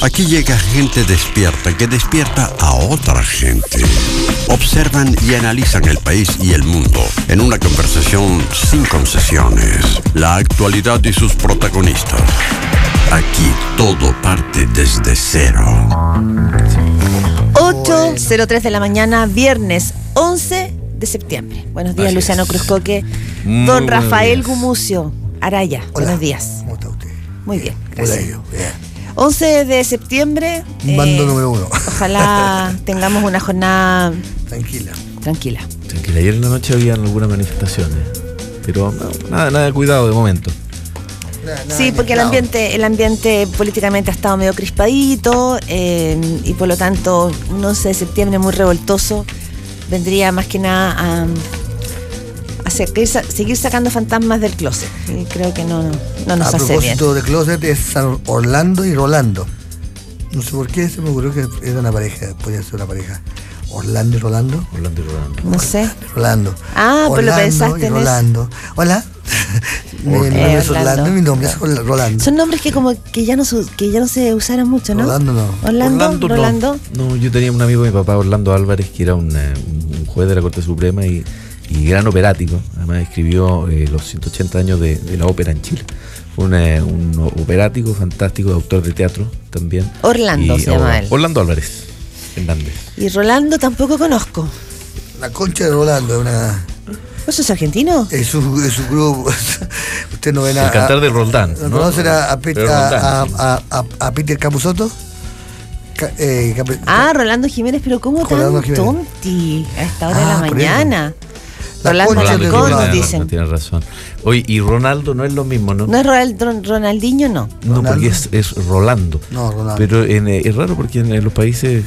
Aquí llega gente despierta que despierta a otra gente. Observan y analizan el país y el mundo en una conversación sin concesiones. La actualidad y sus protagonistas. Aquí todo parte desde cero. 8:03 de la mañana, viernes 11 de septiembre. Buenos días, Luciano Cruzcoque. Don Rafael Gumucio Araya. Hola. Buenos días. ¿Cómo está usted? Muy bien, gracias. Hola, yo. Bien. 11 de septiembre. Mando número 1. Ojalá tengamos una jornada Tranquila. tranquila. Tranquila, ayer en la noche había algunas manifestaciones, pero nada de cuidado de momento. Sí, porque el ambiente políticamente ha estado medio crispadito y por lo tanto un 11 de septiembre muy revoltoso vendría más que nada a seguir sacando fantasmas del closet, y creo que no nos hace bien. A propósito de closet, es San Orlando y Rolando. No sé por qué se me ocurrió que era una pareja, podía ser una pareja. Orlando y Rolando. Orlando y Rolando. No sé. Rolando. Ah, pues lo Orlando pensaste y en Rolando. Hola. Mi nombre es Orlando y mi nombre es Rolando. Son nombres que como que ya no se usaran mucho, ¿no? Rolando no. Rolando. No, yo tenía un amigo de mi papá, Orlando Álvarez, que era un juez de la Corte Suprema y gran operático. Además escribió los 180 años de la ópera en Chile. Un operático fantástico, autor de teatro también. Orlando se llama él. Orlando Álvarez Hernández. Y Rolando tampoco conozco. La concha de Rolando es una... ¿Vos sos argentino? Es su grupo. Usted no ve nada. El cantar de Roldán. ¿No conocen a Peter Capusotto? Rolando Jiménez, pero ¿cómo Rolando tan Jiménez. tonti a esta hora de la por mañana? La Rolando concha de Alarcón, Rolando. dicen. Tienes razón. Oye, y Ronaldo no es lo mismo, ¿no? ¿No es Ronaldinho? No. No, porque es Rolando. No, Rolando. Pero es raro porque en los países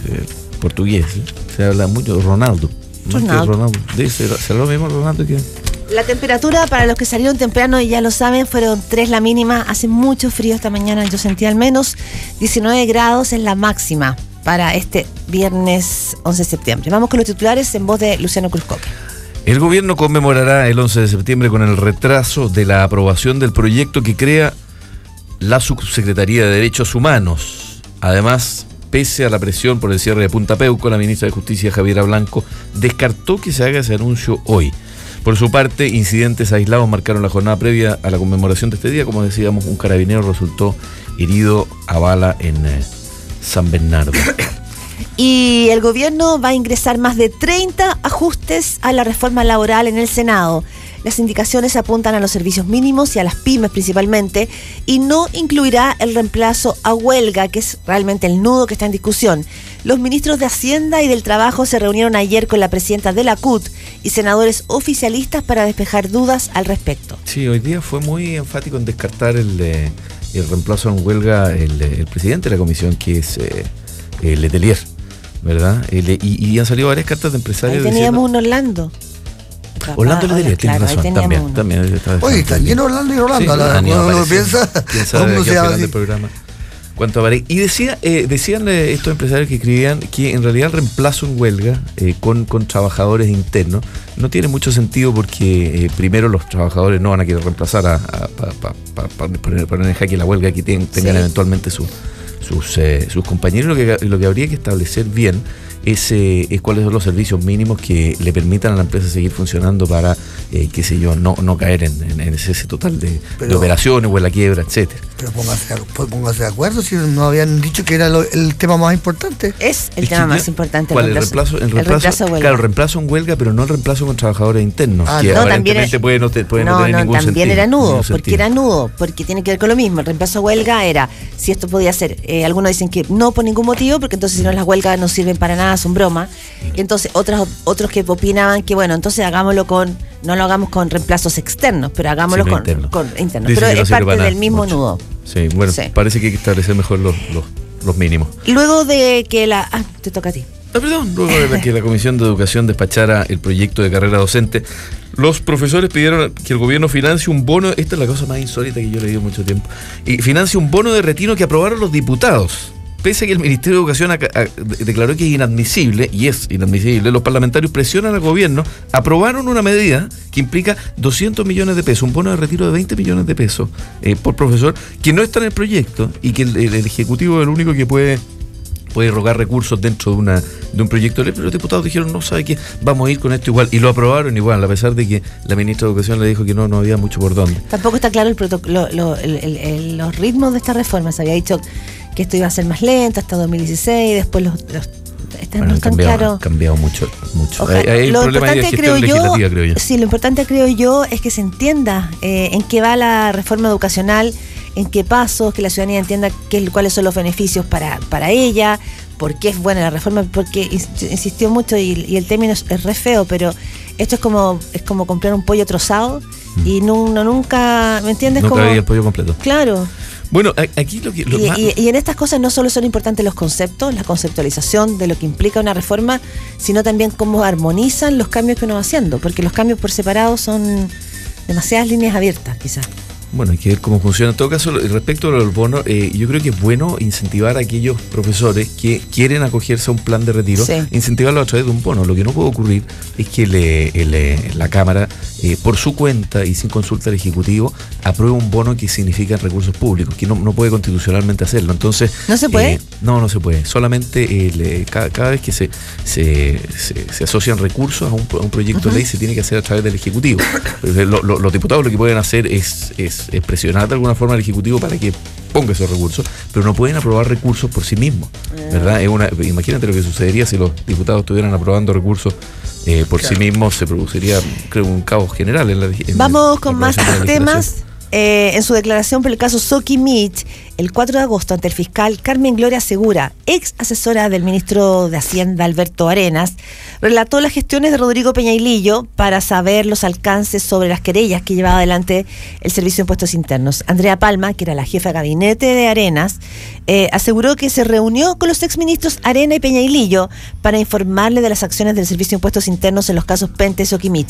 portugueses se habla mucho de Ronaldo. Ronaldo. ¿Será lo mismo Ronaldo que...? La temperatura para los que salieron temprano y ya lo saben, fueron 3 la mínima. Hace mucho frío esta mañana, yo sentí al menos 19 grados en la máxima para este viernes 11 de septiembre. Vamos con los titulares en voz de Luciano Cruzcoque. El gobierno conmemorará el 11 de septiembre con el retraso de la aprobación del proyecto que crea la Subsecretaría de Derechos Humanos. Además, pese a la presión por el cierre de Punta Peuco, la ministra de Justicia, Javiera Blanco, descartó que se haga ese anuncio hoy. Por su parte, incidentes aislados marcaron la jornada previa a la conmemoración de este día. Como decíamos, un carabinero resultó herido a bala en San Bernardo. Y el gobierno va a ingresar más de 30 ajustes a la reforma laboral en el Senado. Las indicaciones apuntan a los servicios mínimos y a las pymes principalmente, y no incluirá el reemplazo a huelga, que es realmente el nudo que está en discusión. Los ministros de Hacienda y del Trabajo se reunieron ayer con la presidenta de la CUT y senadores oficialistas para despejar dudas al respecto. Sí, hoy día fue muy enfático en descartar el reemplazo en huelga el presidente de la comisión, que es Letelier, ¿verdad? Y han salido varias cartas de empresarios. Ahí teníamos un Orlando. Orlando Letelier, tiene razón, también. Oye, está lleno Orlando y Rolando. Sí, Cuando uno piensa, quién sabe uno de se qué llama al final así. del programa. ¿Cuánto vale? Y decían estos empresarios que escribían que en realidad el reemplazo en huelga con trabajadores internos no tiene mucho sentido, porque primero los trabajadores no van a querer reemplazar para poner en jaque la huelga que tengan eventualmente sus compañeros. Lo que habría que establecer bien es cuáles son los servicios mínimos que le permitan a la empresa seguir funcionando para, qué sé yo, no caer en ese total de operaciones o en la quiebra, etcétera. Pero póngase de acuerdo, si no habían dicho que era el tema más importante. Es el tema más importante. ¿Cuál? El reemplazo a huelga. Claro, el reemplazo en huelga, pero no el reemplazo con trabajadores internos. Que no, aparentemente puede no tener ningún sentido. También era nudo, porque tiene que ver con lo mismo. El reemplazo a huelga era, si esto podía ser, algunos dicen que no por ningún motivo, porque entonces si no las huelgas no sirven para nada, son broma. Entonces otros que opinaban que bueno, entonces no lo hagamos con reemplazos externos, pero hagámoslo con internos. Pero es parte del mismo nudo. Sí, bueno, parece que hay que establecer mejor los mínimos. Luego de que te toca a ti. Luego de que la Comisión de Educación despachara el proyecto de carrera docente, los profesores pidieron que el gobierno financie un bono. Esta es la cosa más insólita que yo he leído mucho tiempo. Y financie un bono de retiro que aprobaron los diputados. pese a que el Ministerio de Educación declaró que es inadmisible, y es inadmisible, los parlamentarios presionan al gobierno, aprobaron una medida que implica 200 millones de pesos, un bono de retiro de 20 millones de pesos por profesor, que no está en el proyecto y que el Ejecutivo es el único que puede rogar recursos dentro de un proyecto de ley, pero los diputados dijeron, no, ¿sabe qué? Vamos a ir con esto igual, y lo aprobaron igual, a pesar de que la ministra de Educación le dijo que no había mucho por dónde. Tampoco está claro los ritmos de esta reforma. Se había dicho que esto iba a ser más lento hasta 2016, después no están claros. Ha cambiado mucho. Hay lo importante, creo yo, sí, lo importante creo yo es que se entienda en qué va la reforma educacional, en qué pasos, que la ciudadanía entienda cuáles son los beneficios para ella, por qué es buena la reforma, porque insistió mucho y el término es re feo, pero esto es como comprar un pollo trozado y nunca, ¿me entiendes? Nunca había el pollo completo. Claro. Bueno, aquí y en estas cosas no solo son importantes los conceptos, la conceptualización de lo que implica una reforma, sino también cómo armonizan los cambios que uno va haciendo, porque los cambios por separado son demasiadas líneas abiertas, quizás. Bueno, hay que ver cómo funciona. En todo caso, respecto a los bonos, yo creo que es bueno incentivar a aquellos profesores que quieren acogerse a un plan de retiro, sí, incentivarlos a través de un bono. Lo que no puede ocurrir es que la Cámara, por su cuenta y sin consulta al Ejecutivo, apruebe un bono que significa recursos públicos, que no puede constitucionalmente hacerlo. Entonces, ¿no se puede? No se puede. Solamente cada vez que se asocian recursos a un proyecto de ley, se tiene que hacer a través del Ejecutivo. Los diputados lo que pueden hacer es presionar de alguna forma al Ejecutivo para que ponga esos recursos, pero no pueden aprobar recursos por sí mismos, ¿verdad? Imagínate lo que sucedería si los diputados estuvieran aprobando recursos por sí mismos. Se produciría, creo, un caos general Vamos con más temas. En su declaración por el caso Soquimich, el 4 de agosto ante el fiscal Carmen Gloria Segura, ex asesora del ministro de Hacienda Alberto Arenas, relató las gestiones de Rodrigo Peñailillo para saber los alcances sobre las querellas que llevaba adelante el Servicio de Impuestos Internos. Andrea Palma, que era la jefa de gabinete de Arenas, aseguró que se reunió con los exministros Arena y Peñailillo para informarle de las acciones del Servicio de Impuestos Internos en los casos Pente y Soquimich.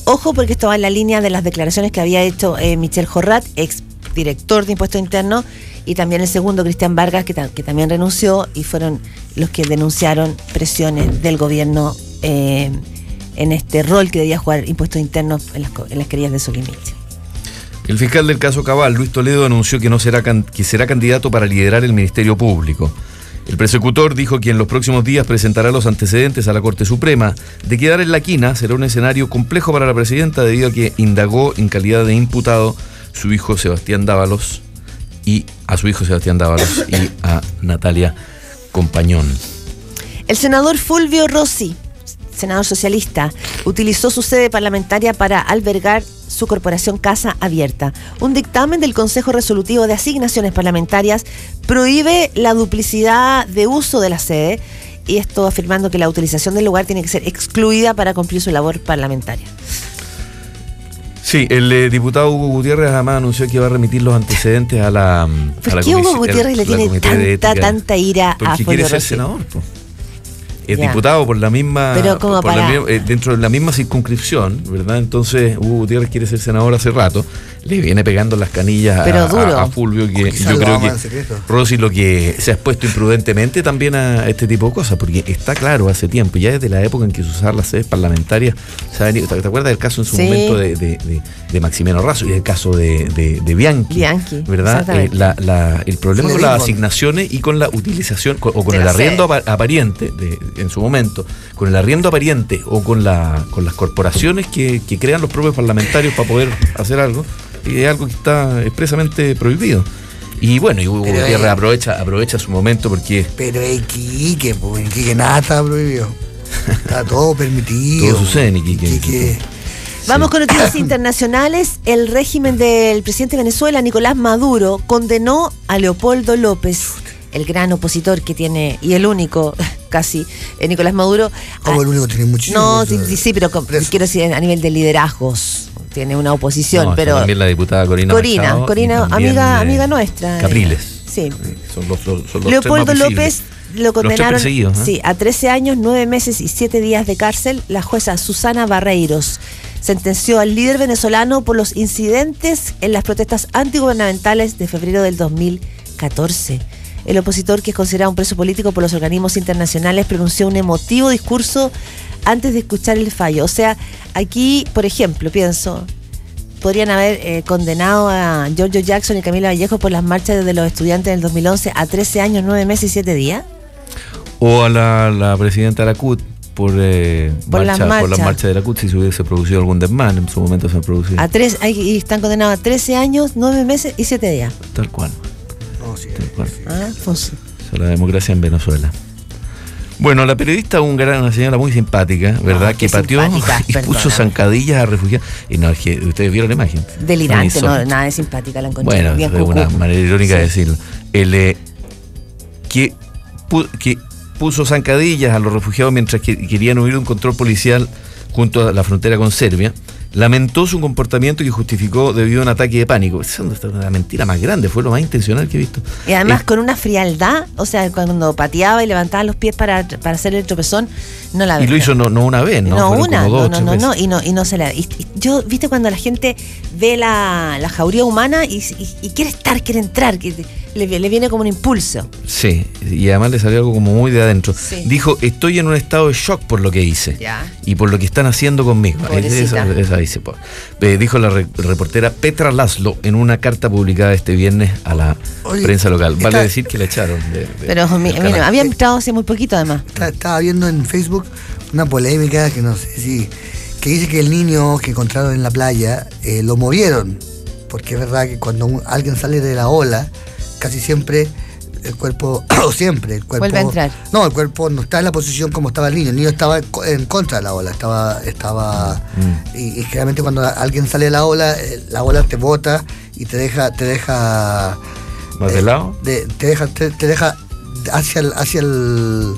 Ojo, porque esto va en la línea de las declaraciones que había hecho Michel Jorrat, ex director de Impuestos Internos, y también el segundo, Cristian Vargas, que también renunció, y fueron los que denunciaron presiones del gobierno en este rol que debía jugar Impuestos Internos en las querellas de Soquimich. El fiscal del caso Cabal, Luis Toledo, anunció que será candidato para liderar el Ministerio Público. El persecutor dijo que en los próximos días presentará los antecedentes a la Corte Suprema. De quedar en la quina, será un escenario complejo para la presidenta debido a que indagó en calidad de imputado a su hijo Sebastián Dávalos y a Natalia Compañón. El senador Fulvio Rossi, senador socialista, utilizó su sede parlamentaria para albergar su corporación Casa Abierta. Un dictamen del Consejo Resolutivo de Asignaciones Parlamentarias prohíbe la duplicidad de uso de la sede, y esto afirmando que la utilización del lugar tiene que ser excluida para cumplir su labor parlamentaria. Sí, el diputado Hugo Gutiérrez además anunció que va a remitir los antecedentes a la ¿Por qué Hugo Gutiérrez le tiene tanta ira a Porque quiere ser senador, pues. Es diputado por la misma, dentro de la misma circunscripción, ¿verdad? Entonces Hugo Gutiérrez quiere ser senador hace rato, le viene pegando las canillas a Fulvio, que yo creo que Rossi lo que se ha expuesto imprudentemente también a este tipo de cosas, porque está claro hace tiempo, ya desde la época en que se usaban las sedes parlamentarias, ¿te acuerdas del caso en su momento de Maximiano Razo y del caso de Bianchi, ¿verdad? El problema con las asignaciones y con la utilización o con el arriendo apariente en su momento, con el arriendo apariente o con las corporaciones que crean los propios parlamentarios para poder hacer algo, es algo que está expresamente prohibido. Y bueno, y Hugo Gutiérrez aprovecha su momento porque... Pero en Iquique nada está prohibido. Está todo permitido. Todo sucede en Iquique. Vamos con noticias internacionales. El régimen del presidente de Venezuela, Nicolás Maduro, condenó a Leopoldo López, el gran opositor que tiene, y el único, casi, Nicolás Maduro. Como el único tiene muchísimo. No, sí, pero quiero decir, a nivel de liderazgos, tiene una oposición, pero... También la diputada Corina, amiga nuestra. Capriles. Sí. Son los Leopoldo tres más López lo condenaron a 13 años, 9 meses y 7 días de cárcel. La jueza Susana Barreiros sentenció al líder venezolano por los incidentes en las protestas antigubernamentales de febrero del 2014. El opositor, que es considerado un preso político por los organismos internacionales, pronunció un emotivo discurso antes de escuchar el fallo. O sea, aquí, por ejemplo, pienso, podrían haber condenado a Giorgio Jackson y Camila Vallejo por las marchas de los estudiantes del 2011 a 13 años, 9 meses y 7 días. O a la presidenta de la CUT por las marchas de la CUT, si se hubiese producido algún desmán, en su momento se produjo. Y están condenados a 13 años, 9 meses y 7 días. Tal cual. No, sí, Tal cual. Pues. La democracia en Venezuela. Bueno, la periodista húngara, una señora muy simpática, ¿verdad? Que pateó y puso zancadillas a refugiados. Y no, es que ustedes vieron la imagen. Delirante, no, nada de simpática la encontré. Bueno, es una manera irónica de decirlo. Que puso zancadillas a los refugiados mientras que querían huir de un control policial junto a la frontera con Serbia. Lamentó su comportamiento y justificó debido a un ataque de pánico. Esa es una mentira más grande, fue lo más intencional que he visto. Y además con una frialdad, o sea, cuando pateaba y levantaba los pies para hacer el tropezón, no la Y lo hizo no una vez, ¿no? No una, y no se la... Y yo, viste, cuando la gente ve la jauría humana y quiere entrar, que le viene como un impulso. Sí, y además le salió algo como muy de adentro. Sí. Dijo, estoy en un estado de shock por lo que hice. Ya. Y por lo que están haciendo conmigo. Esa dice. Dijo la reportera Petra Laszlo en una carta publicada este viernes a la prensa local. Vale decir que la echaron. Pero mira, había entrado hace muy poquito además. Estaba viendo en Facebook una polémica que no sé si... que dice que el niño que encontraron en la playa lo movieron. Porque es verdad que cuando alguien sale de la ola, casi siempre el cuerpo, vuelve a entrar. No, el cuerpo no está en la posición como estaba el niño estaba en contra de la ola, estaba y generalmente cuando alguien sale de la ola te bota y te deja ¿más de lado? Te deja hacia el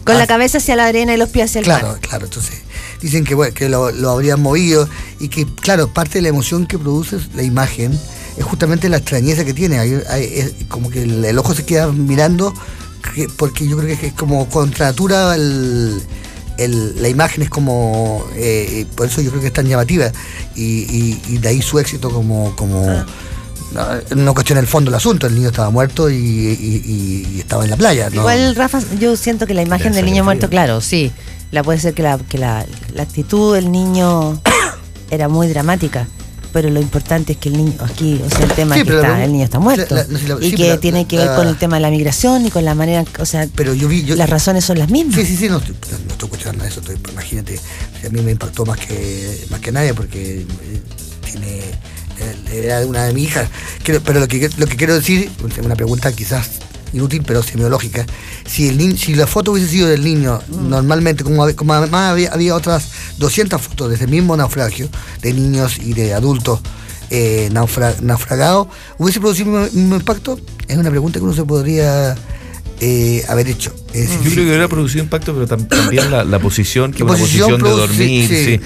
con la cabeza hacia la arena y los pies hacia el mar. Claro, entonces dicen que lo habrían movido y que, claro, parte de la emoción que produce la imagen es justamente la extrañeza que tiene. Hay como que el ojo se queda mirando, porque yo creo que es como contra natura la imagen, es como por eso yo creo que es tan llamativa y de ahí su éxito como no cuestiona el fondo del asunto. El niño estaba muerto y estaba en la playa, ¿no? Igual, Rafa, yo siento que la imagen del niño muerto, claro, sí, puede ser que la actitud del niño era muy dramática. Pero lo importante es que el niño, aquí, o sea, el tema es que el niño está muerto. Tiene que ver con el tema de la migración y con la manera, o sea, pero las razones son las mismas. Sí, no estoy cuestionando eso, imagínate, a mí me impactó más que nadie, porque era una de mis hijas. Pero lo que quiero decir, una pregunta quizás inútil pero semiológica, si la foto hubiese sido del niño normalmente, como además había otras 200 fotos de ese mismo naufragio de niños y de adultos naufragados, ¿hubiese producido un impacto? Es una pregunta que uno se podría haber hecho. Yo creo que hubiera producido impacto, pero también la posición, que es una posición de dormir. Sí.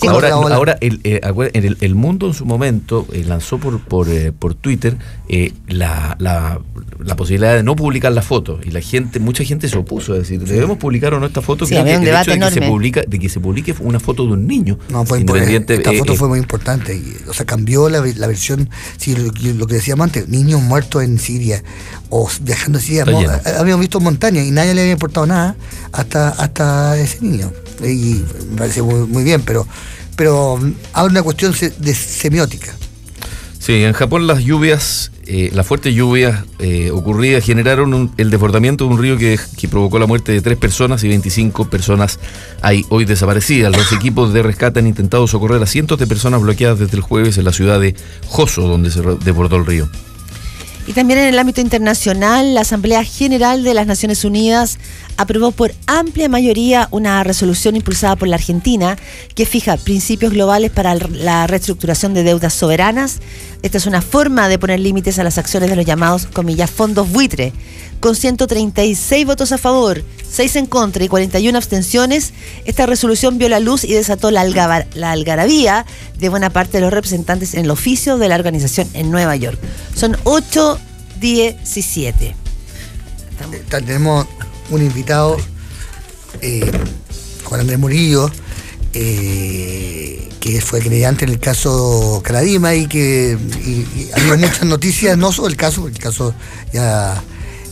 Ahora el Mundo en su momento lanzó por Twitter la posibilidad de no publicar la foto, y mucha gente se opuso, es decir, ¿debemos publicar o no esta foto? Creo que el hecho de que se publique una foto de un niño fue independiente. Esta foto fue muy importante, o sea, cambió la versión. Sí, lo que decíamos antes, niños muertos en Siria o viajando a Siria, habíamos visto montañas y nadie le había importado nada hasta ese niño. Y me parece muy bien, pero hay una cuestión de semiótica. Sí, en Japón las fuertes lluvias ocurridas generaron el desbordamiento de un río que provocó la muerte de 3 personas y 25 personas hay hoy desaparecidas. Los equipos de rescate han intentado socorrer a cientos de personas bloqueadas desde el jueves en la ciudad de Hoso, donde se desbordó el río. Y también en el ámbito internacional, la Asamblea General de las Naciones Unidas aprobó por amplia mayoría una resolución impulsada por la Argentina que fija principios globales para la reestructuración de deudas soberanas. Esta es una forma de poner límites a las acciones de los llamados, comillas, fondos buitre. Con 136 votos a favor, 6 en contra y 41 abstenciones, esta resolución vio la luz y desató la algarabía de buena parte de los representantes en el oficio de la organización en Nueva York. Son 8:17. Tenemos un invitado, Juan Andrés Murillo, que fue creyente en el caso Caradima y había muchas noticias, no sobre el caso, porque el caso ya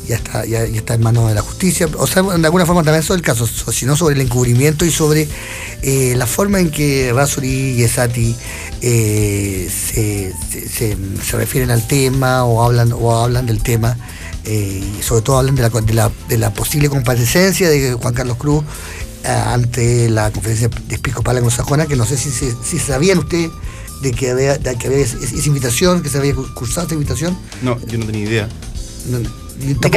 está en manos de la justicia, o sea, de alguna forma también sobre el caso, sino sobre el encubrimiento y sobre la forma en que Errázuriz y Esati se refieren al tema o hablan del tema, y sobre todo hablan de la posible comparecencia de Juan Carlos Cruz ante la conferencia episcopal anglosajona, que no sé si sabían ustedes de que había esa invitación, que se había cursado esa invitación. No, yo no tenía idea. De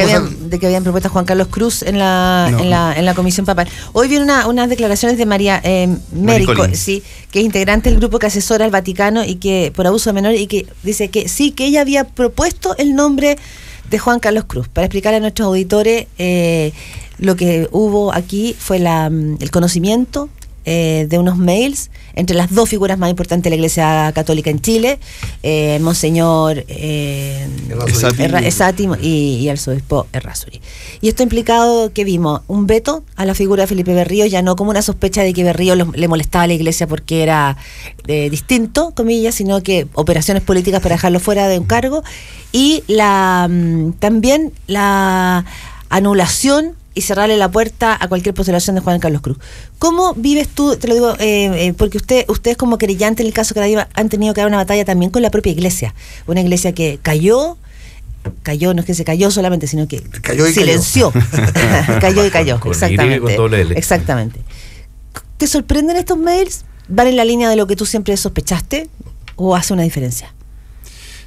que habían propuesto a Juan Carlos Cruz en la comisión papal. Hoy viene unas declaraciones de María Mérico, sí, que es integrante del grupo que asesora al Vaticano y que por abuso de menor, y que dice que sí, que ella había propuesto el nombre de Juan Carlos Cruz. Para explicar a nuestros auditores, lo que hubo aquí fue el conocimiento de unos mails entre las dos figuras más importantes de la Iglesia Católica en Chile, Monseñor Esati y el arzobispo Errázuriz. Y esto ha implicado que vimos un veto a la figura de Felipe Berrío, ya no como una sospecha de que Berrío le molestaba a la Iglesia porque era distinto, comillas, sino que operaciones políticas para dejarlo fuera de un cargo, y también la anulación y cerrarle la puerta a cualquier postulación de Juan Carlos Cruz. ¿Cómo vives tú? Te lo digo porque ustedes como querellante en el caso Caradima han tenido que dar una batalla también con la propia iglesia. Una iglesia que cayó, no es que se cayó solamente, sino que silenció. Cayó y cayó. Exactamente. ¿Te sorprenden estos mails? ¿Van en la línea de lo que tú siempre sospechaste o hace una diferencia?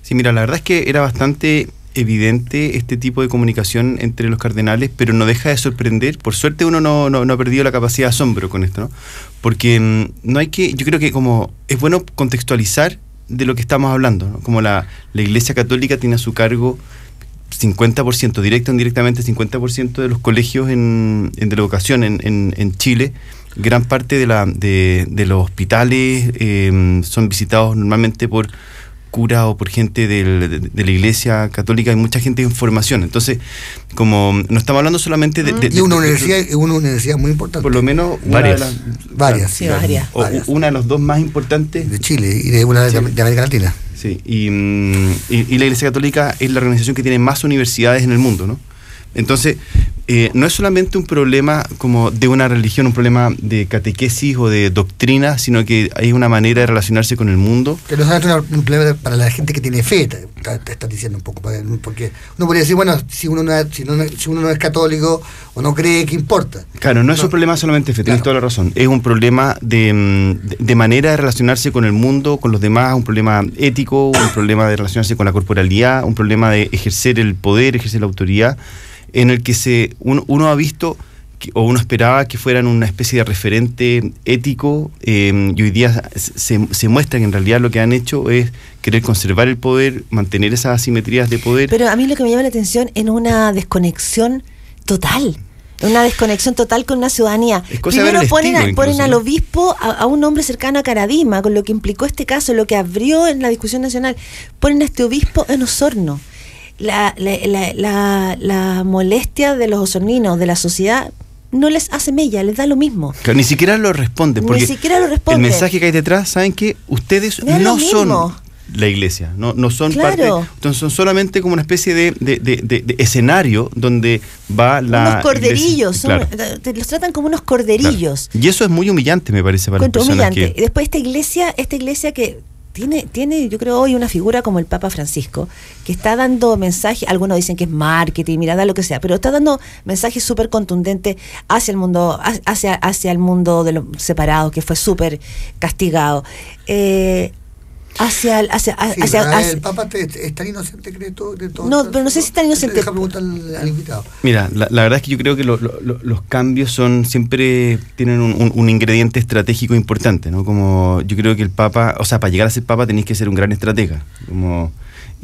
Sí, mira, la verdad es que era bastante evidente este tipo de comunicación entre los cardenales, pero no deja de sorprender. Por suerte uno no ha perdido la capacidad de asombro con esto, ¿no? Porque no hay que, yo creo que como es bueno contextualizar de lo que estamos hablando, ¿no? Como la Iglesia Católica tiene a su cargo 50%, directa o indirectamente 50% de los colegios de la educación en Chile. Gran parte de los hospitales son visitados normalmente por cura o por gente de la Iglesia Católica. Hay mucha gente en formación. Entonces, como no estamos hablando solamente de una universidad muy importante. Por lo menos varias. Una de las dos más importantes de Chile y de una de América Latina. Sí, y la Iglesia Católica es la organización que tiene más universidades en el mundo, ¿no? Entonces, no es solamente un problema como de una religión, un problema de catequesis o de doctrina, sino que hay una manera de relacionarse con el mundo. Que no es un problema para la gente que tiene fe, te estás diciendo un poco, porque uno podría decir, bueno, si uno no es católico o no cree, ¿qué importa? Claro, no es un problema solamente de fe, tienes toda la razón. Es un problema de manera de relacionarse con el mundo, con los demás, un problema ético, un problema de relacionarse con la corporalidad, un problema de ejercer el poder, ejercer la autoridad, en el que uno ha visto o uno esperaba que fueran una especie de referente ético, y hoy día se muestra que en realidad lo que han hecho es querer conservar el poder, mantener esas asimetrías de poder. Pero a mí lo que me llama la atención es una desconexión total. Una desconexión total con una ciudadanía. Primero ponen al obispo, a un hombre cercano a Caradima, con lo que implicó este caso, lo que abrió en la discusión nacional. Ponen a este obispo en Osorno. La molestia de los osorninos, de la sociedad, no les hace mella, les da lo mismo. Claro, ni siquiera lo responden, porque el mensaje que hay detrás, saben que ustedes no son la iglesia, no son parte, entonces son solamente como una especie de escenario donde va unos corderillos, los tratan como unos corderillos. Claro. Y eso es muy humillante, me parece, para las personas que... Después esta iglesia que tiene, yo creo, hoy una figura como el Papa Francisco, que está dando mensajes, algunos dicen que es marketing, mirada, lo que sea, pero está dando mensajes súper contundentes hacia el mundo, hacia el mundo de los separados, que fue súper castigado. El Papa es tan inocente, cree todo. No, pero no sé si es tan inocente. Deja preguntar al invitado. Mira, la verdad es que yo creo que los cambios siempre tienen un ingrediente estratégico importante, ¿no? Como yo creo que el Papa, o sea, para llegar a ser Papa tenéis que ser un gran estratega.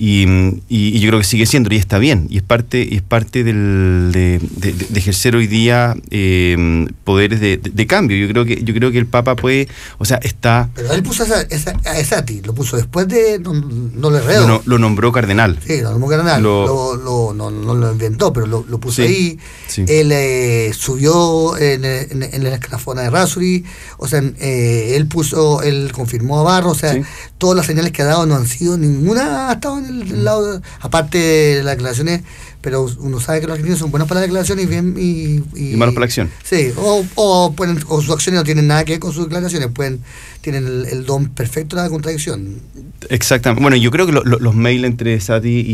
y yo creo que sigue siendo, y está bien, y es parte de ejercer hoy día poderes de cambio. Yo creo que el Papa puede, o sea, está... Pero él puso a Esati, lo puso después de... No le redo. Lo nombró cardenal. Sí, lo nombró cardenal. No lo inventó, pero lo puso ahí. Sí. Él subió en la escalafona de Errázuriz, o sea, él confirmó a Barro, o sea, Sí. todas las señales que ha dado no han sido ninguna, ha estado en el lado, aparte de las declaraciones, pero uno sabe que los argentinos son buenos para las declaraciones y malos para la acción. Sí, o sus acciones no tienen nada que ver con sus declaraciones, tienen el don perfecto de la contradicción. Exactamente. Bueno, yo creo que los mails entre Esati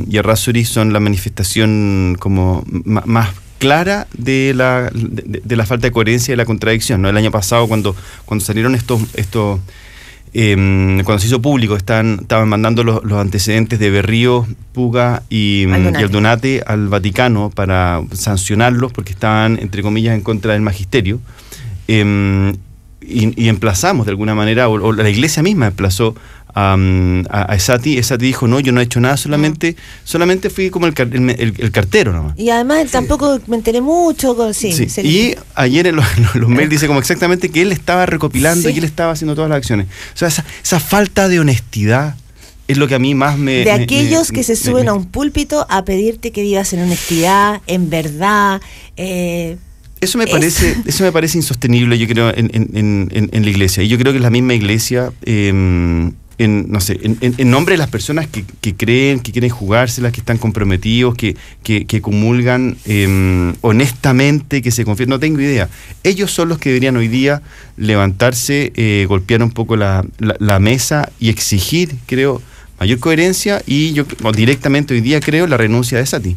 y Errázuriz son la manifestación como más clara de la falta de coherencia y la contradicción, ¿no? El año pasado, cuando salieron cuando se hizo público, estaban mandando los antecedentes de Berrío, Puga y Aldunate al Vaticano para sancionarlos porque estaban, entre comillas, en contra del magisterio. Y emplazamos de alguna manera, o la iglesia misma emplazó a Esati. Esati dijo, no, yo no he hecho nada, solamente fui como el cartero nomás. Y además tampoco me enteré mucho. Sí. Y ayer en los mails dice como exactamente que él estaba recopilando y él estaba haciendo todas las acciones. O sea, esa falta de honestidad es lo que a mí más me... De aquellos que se suben a un púlpito a pedirte que vivas en honestidad, en verdad... Eso me parece insostenible, yo creo, en la iglesia. Y yo creo que la misma iglesia, en nombre de las personas que creen, que quieren jugársela, que están comprometidos, que comulgan honestamente, que se confían, no tengo idea. Ellos son los que deberían hoy día levantarse, golpear un poco la mesa y exigir, creo, mayor coherencia y yo directamente hoy día creo la renuncia de Esati.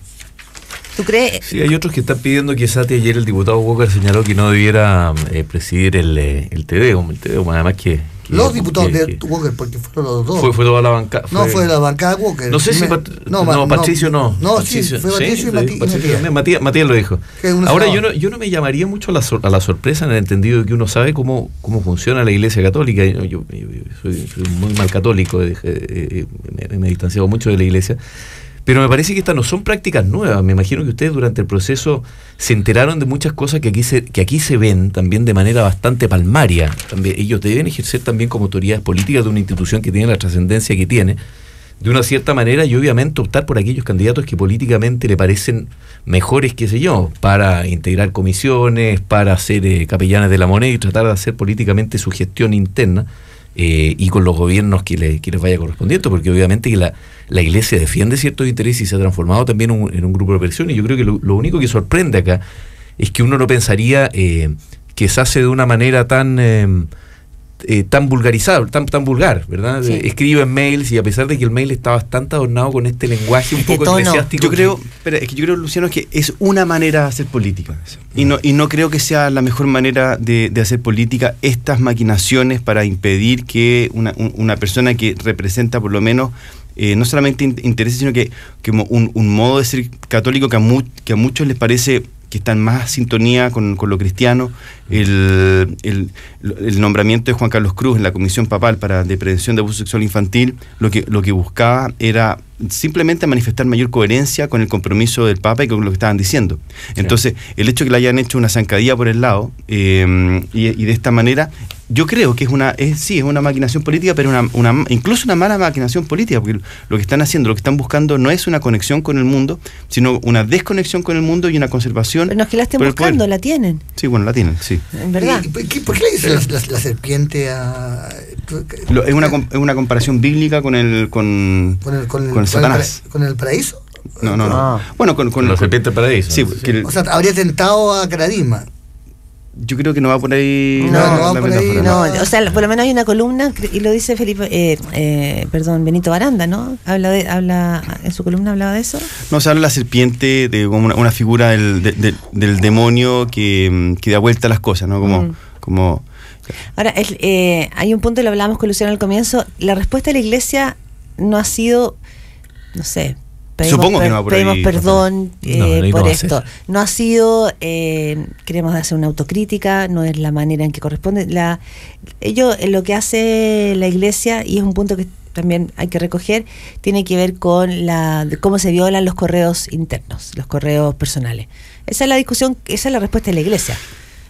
¿Tú crees? Sí, hay otros que están pidiendo que Esati, ayer el diputado Walker señaló que no debiera presidir el TDEUM, además que los diputados de Walker, porque fueron los dos. Fue toda la bancada. No, fue la bancada Walker. No sé si Patricio no. No, Patricio, sí, fue Patricio y Matías. Matías lo dijo. Ahora yo no me llamaría mucho a la sorpresa en el entendido de que uno sabe cómo funciona la Iglesia Católica. Yo soy muy mal católico, me he distanciado mucho de la Iglesia. Pero me parece que estas no son prácticas nuevas. Me imagino que ustedes durante el proceso se enteraron de muchas cosas que aquí se ven también de manera bastante palmaria. También, ellos deben ejercer también como autoridades políticas de una institución que tiene la trascendencia que tiene, de una cierta manera, y obviamente optar por aquellos candidatos que políticamente le parecen mejores, qué sé yo, para integrar comisiones, para ser capellanes de la moneda y tratar de hacer políticamente su gestión interna. Y con los gobiernos que les vaya correspondiendo, porque obviamente que la Iglesia defiende ciertos intereses y se ha transformado también en un grupo de presión. Y yo creo que lo único que sorprende acá es que uno no pensaría que se hace de una manera tan vulgarizado, tan vulgar, ¿verdad? Sí. Escriben mails y a pesar de que el mail está bastante adornado con este lenguaje un poco eclesiástico. Yo creo, Luciano, que es una manera de hacer política. Y no creo que sea la mejor manera de hacer política estas maquinaciones para impedir que una persona que representa por lo menos no solamente intereses, sino que un modo de ser católico que a muchos les parece que está en más sintonía con lo cristiano, el nombramiento de Juan Carlos Cruz en la Comisión Papal de Prevención de Abuso Sexual Infantil, lo que buscaba era simplemente manifestar mayor coherencia con el compromiso del Papa y con lo que estaban diciendo. Entonces, el hecho de que le hayan hecho una zancadilla por el lado y de esta manera, yo creo que es una maquinación política, pero incluso una mala maquinación política, porque lo que están haciendo, lo que están buscando no es una conexión con el mundo, sino una desconexión con el mundo y una conservación. Pero no es que la estén buscando, la tienen. Sí, bueno, la tienen, sí. En verdad. ¿Por qué le dice la serpiente a...? Es una comparación bíblica con Satanás. ¿Con el paraíso? No. Bueno, con la serpiente del paraíso. Sí, o sea, habría tentado a Caradima. Yo creo que no va por ahí. No va por ahí. No, o sea, por lo menos hay una columna y lo dice Benito Baranda, ¿no? Habla en su columna hablaba de eso. No, se habla de la serpiente de como una figura del demonio que da vuelta a las cosas, ¿no? Como Ahora, hay un punto, lo hablábamos con Luciano al comienzo, la respuesta de la Iglesia no ha sido, no sé, supongo que no va por pedimos ahí, perdón por no esto. No ha sido, queremos hacer una autocrítica, no es la manera en que corresponde. Lo que hace la Iglesia, y es un punto que también hay que recoger, tiene que ver con de cómo se violan los correos internos, los correos personales. Esa es la discusión, esa es la respuesta de la Iglesia.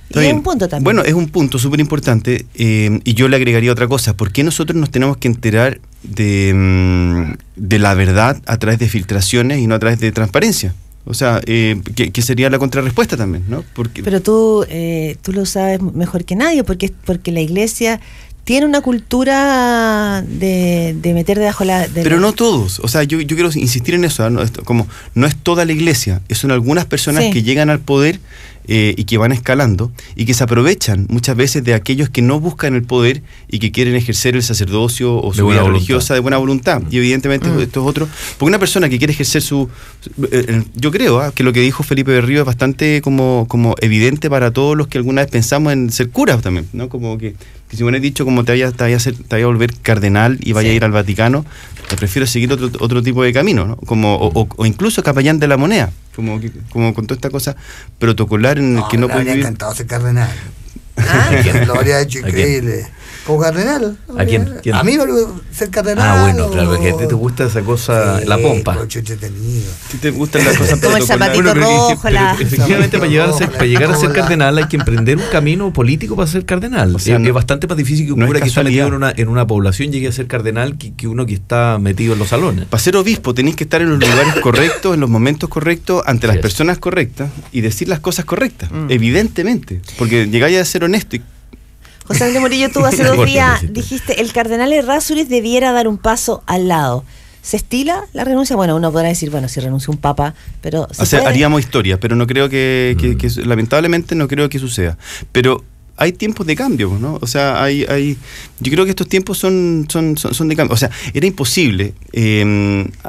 Y es un punto también. Bueno, es un punto súper importante, y yo le agregaría otra cosa. ¿Por qué nosotros nos tenemos que enterar de la verdad a través de filtraciones y no a través de transparencia? O sea, que sería la contrarrespuesta también, ¿no? Pero tú lo sabes mejor que nadie, porque la Iglesia tiene una cultura de meter debajo Pero no todos. O sea, yo quiero insistir en eso, ¿no? Como no es toda la Iglesia, son algunas personas que llegan al poder y que van escalando y que se aprovechan muchas veces de aquellos que no buscan el poder y que quieren ejercer el sacerdocio o su vida religiosa de buena voluntad. Y evidentemente esto es otro. Porque una persona que quiere ejercer yo creo que lo que dijo Felipe Berrío es bastante como evidente para todos los que alguna vez pensamos en ser curas también, ¿no? Como que si me hubieras dicho como te vaya a volver cardenal y vaya a ir al Vaticano, te prefiero seguir otro tipo de camino, ¿no? Como, o incluso capellán de la moneda, como con toda esta cosa protocolar en el que no puedes vivir. Me habría encantado ser cardenal. ¿Ah? Lo habría hecho increíble. ¿Como cardenal? ¿A quién? A mí me ser cardenal. Bueno, claro, que a ti te gusta esa cosa, la pompa. Entretenido. Si te gustan las cosas como el zapatito rojo, efectivamente, para llegar a ser cardenal hay que emprender un camino político para ser cardenal. O sea, es bastante más difícil que un cura que está metido en una población llegue a ser cardenal que uno que está metido en los salones. Para ser obispo tenéis que estar en los lugares correctos, en los momentos correctos, ante las personas correctas y decir las cosas correctas, evidentemente. Porque llegáis a ser honesto. José Andrés Murillo, tú hace 2 días dijiste el cardenal Errázuriz debiera dar un paso al lado. ¿Se estila la renuncia? Bueno, uno podrá decir, si renuncia un papa, pero... haríamos historia, pero no creo que lamentablemente no creo que suceda. Pero hay tiempos de cambio, ¿no? O sea, yo creo que estos tiempos son de cambio. O sea, era imposible.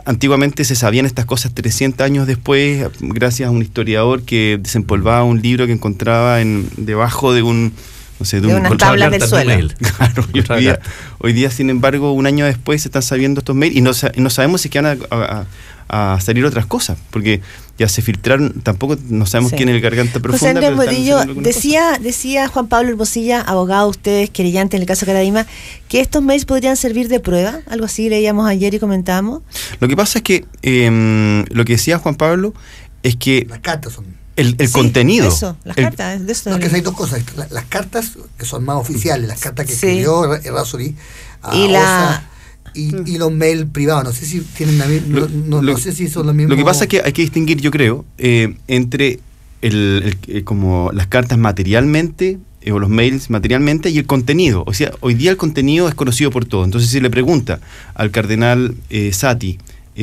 Antiguamente se sabían estas cosas 300 años después, gracias a un historiador que desempolvaba un libro que encontraba debajo de un... de unas tablas del suelo. Claro, hoy día, sin embargo, un año después se están sabiendo estos mails y no sabemos si van a salir otras cosas, porque ya se filtraron, tampoco no sabemos quién es el garganta profunda. José Andrés Murillo, decía Juan Pablo Hermosilla, abogado, ustedes, querellante en el caso Caradima, que estos mails podrían servir de prueba, algo así leíamos ayer y comentábamos. Lo que pasa es que lo que decía Juan Pablo es que las cartas son... El contenido. Eso, las cartas. De eso no, que hay dos cosas. Las cartas que son más oficiales, las cartas que escribió Errázuriz y los mails privados. No sé si tienen no sé si son los mismos. Lo que pasa es que hay que distinguir, yo creo, entre como las cartas materialmente o los mails materialmente y el contenido. O sea, hoy día el contenido es conocido por todos. Entonces, si le pregunta al cardenal Sati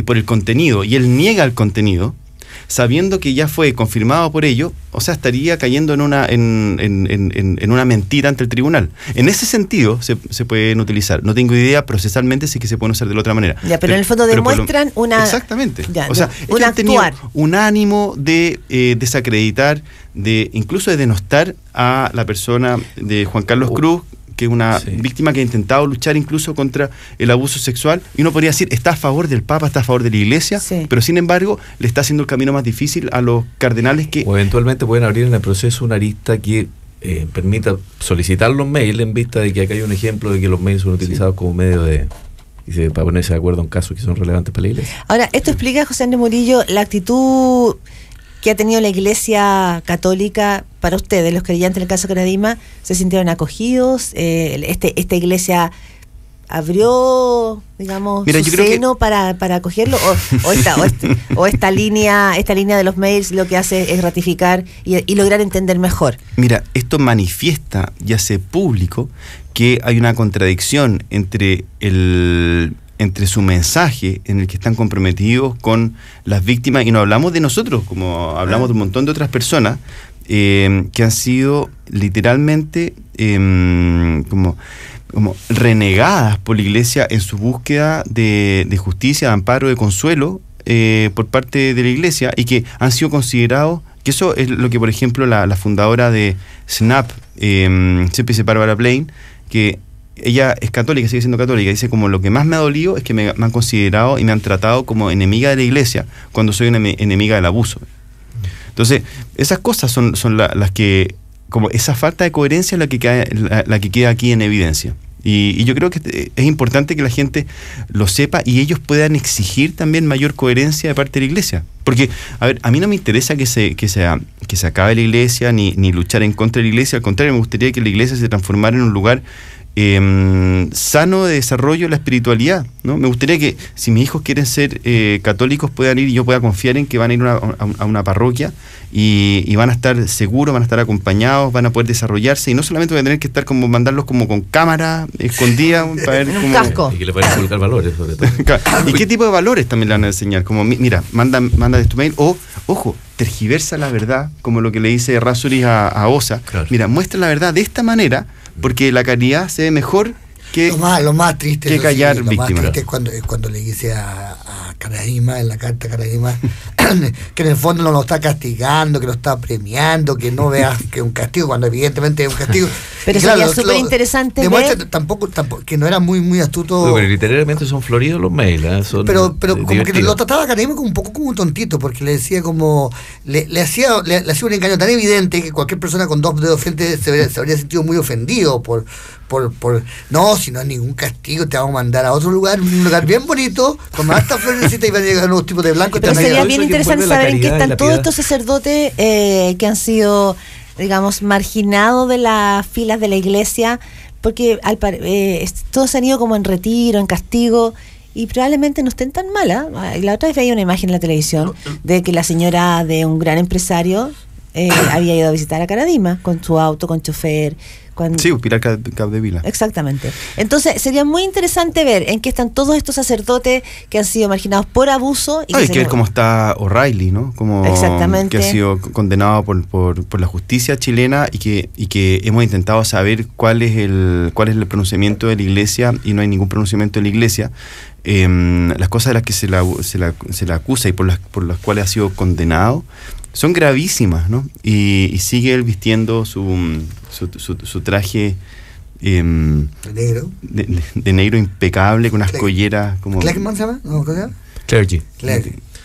por el contenido y él niega el contenido, sabiendo que ya fue confirmado por ello, o sea, estaría cayendo en una mentira ante el tribunal. En ese sentido se pueden utilizar. No tengo idea procesalmente si es que se pueden usar de la otra manera. Ya, pero en el fondo demuestran una... Exactamente. Ya, o sea, un actuar. Un ánimo de desacreditar, incluso de denostar a la persona de Juan Carlos Cruz, que es una víctima que ha intentado luchar incluso contra el abuso sexual, y uno podría decir, está a favor del Papa, está a favor de la Iglesia, pero sin embargo le está haciendo el camino más difícil a los cardenales que... O eventualmente pueden abrir en el proceso una arista que permita solicitar los mails en vista de que acá hay un ejemplo de que los mails son utilizados como medio para ponerse de acuerdo en casos que son relevantes para la Iglesia. Ahora, esto explica, José Andrés Murillo, la actitud que ha tenido la Iglesia Católica para ustedes, los creyentes en el caso Caradima. ¿Se sintieron acogidos? ¿Esta Iglesia abrió, digamos, su seno para acogerlo? ¿O esta línea de los mails lo que hace es ratificar y lograr entender mejor? Mira, esto manifiesta y hace público que hay una contradicción entre su mensaje en el que están comprometidos con las víctimas, y no hablamos de nosotros, como hablamos de un montón de otras personas que han sido literalmente como renegadas por la Iglesia en su búsqueda de justicia, de amparo, de consuelo por parte de la Iglesia, y que han sido considerados, que eso es lo que, por ejemplo, la fundadora de SNAP, siempre dice Barbara Blaine, que ella es católica, sigue siendo católica, dice como lo que más me ha dolido es que me han considerado y me han tratado como enemiga de la Iglesia cuando soy una enemiga del abuso. Entonces, esas cosas son las que, como esa falta de coherencia es la que queda aquí en evidencia. Y yo creo que es importante que la gente lo sepa y ellos puedan exigir también mayor coherencia de parte de la Iglesia. Porque, a ver, a mí no me interesa que se acabe la Iglesia ni luchar en contra de la Iglesia. Al contrario, me gustaría que la Iglesia se transformara en un lugar sano de desarrollo de la espiritualidad, ¿no? Me gustaría que si mis hijos quieren ser católicos puedan ir y yo pueda confiar en que van a ir a una parroquia y van a estar seguros, van a estar acompañados, van a poder desarrollarse y no solamente voy a tener que estar como mandarlos como con cámara escondida para ver un casco. Y que le pueden inculcar valores sobre todo. ¿Y qué tipo de valores también le van a enseñar? Como, mira, manda de tu mail o, ojo, tergiversa la verdad, como lo que le dice Errázuriz a Osa. Claro. Mira, muestra la verdad de esta manera porque la caridad se ve mejor que lo más triste que callar víctimas. Lo más triste es cuando le dice a Karadima, en la carta a Karadima, que en el fondo no lo está castigando, que lo está premiando, que no veas que es un castigo, cuando evidentemente es un castigo. Pero sería súper interesante demuestra tampoco que no era muy astuto. Pero literalmente son floridos los mails, son pero como que lo trataba Karadima como un poco como un tontito, porque le decía como le hacía un engaño tan evidente que cualquier persona con dos dedos frente se habría sentido muy ofendido por no, si no hay ningún castigo, te vamos a mandar a otro lugar, un lugar bien bonito, con más florecita y van a llegar unos tipos de blanco. Pero sería bien interesante saber en qué están todos estos sacerdotes que han sido, digamos, marginados de las filas de la iglesia, porque todos se han ido como en retiro, en castigo, y probablemente no estén tan malas. La otra vez veía una imagen en la televisión de que la señora de un gran empresario había ido a visitar a Karadima con su auto, con chofer. Sí, Pilar Capdevila. Exactamente. Entonces sería muy interesante ver en qué están todos estos sacerdotes que han sido marginados por abuso. Hay que ver cómo está O'Reilly, ¿no? Exactamente. Que ha sido condenado por la justicia chilena y que hemos intentado saber cuál es el pronunciamiento de la Iglesia y no hay ningún pronunciamiento de la Iglesia. Las cosas de las que se la acusa y por las cuales ha sido condenado son gravísimas, ¿no? Y sigue él vistiendo su traje negro de negro impecable, con unas colleras como... ¿Clergyman se llama? ¿No, cómo se llama? Clergy.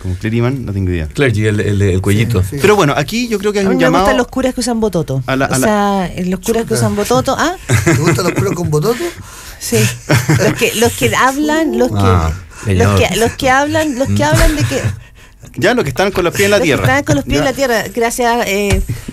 Como Clergyman, no tengo idea. Clergy, el cuellito. Sí. Pero bueno, aquí yo creo que hay un llamado... Me gustan los curas que usan bototo. Los curas que usan bototo. ¿Ah? ¿Te gustan los curas con bototo? Sí. Los que hablan, los que hablan de que... Ya, los que están con los pies en la tierra. Están con los pies en la tierra. Gracias.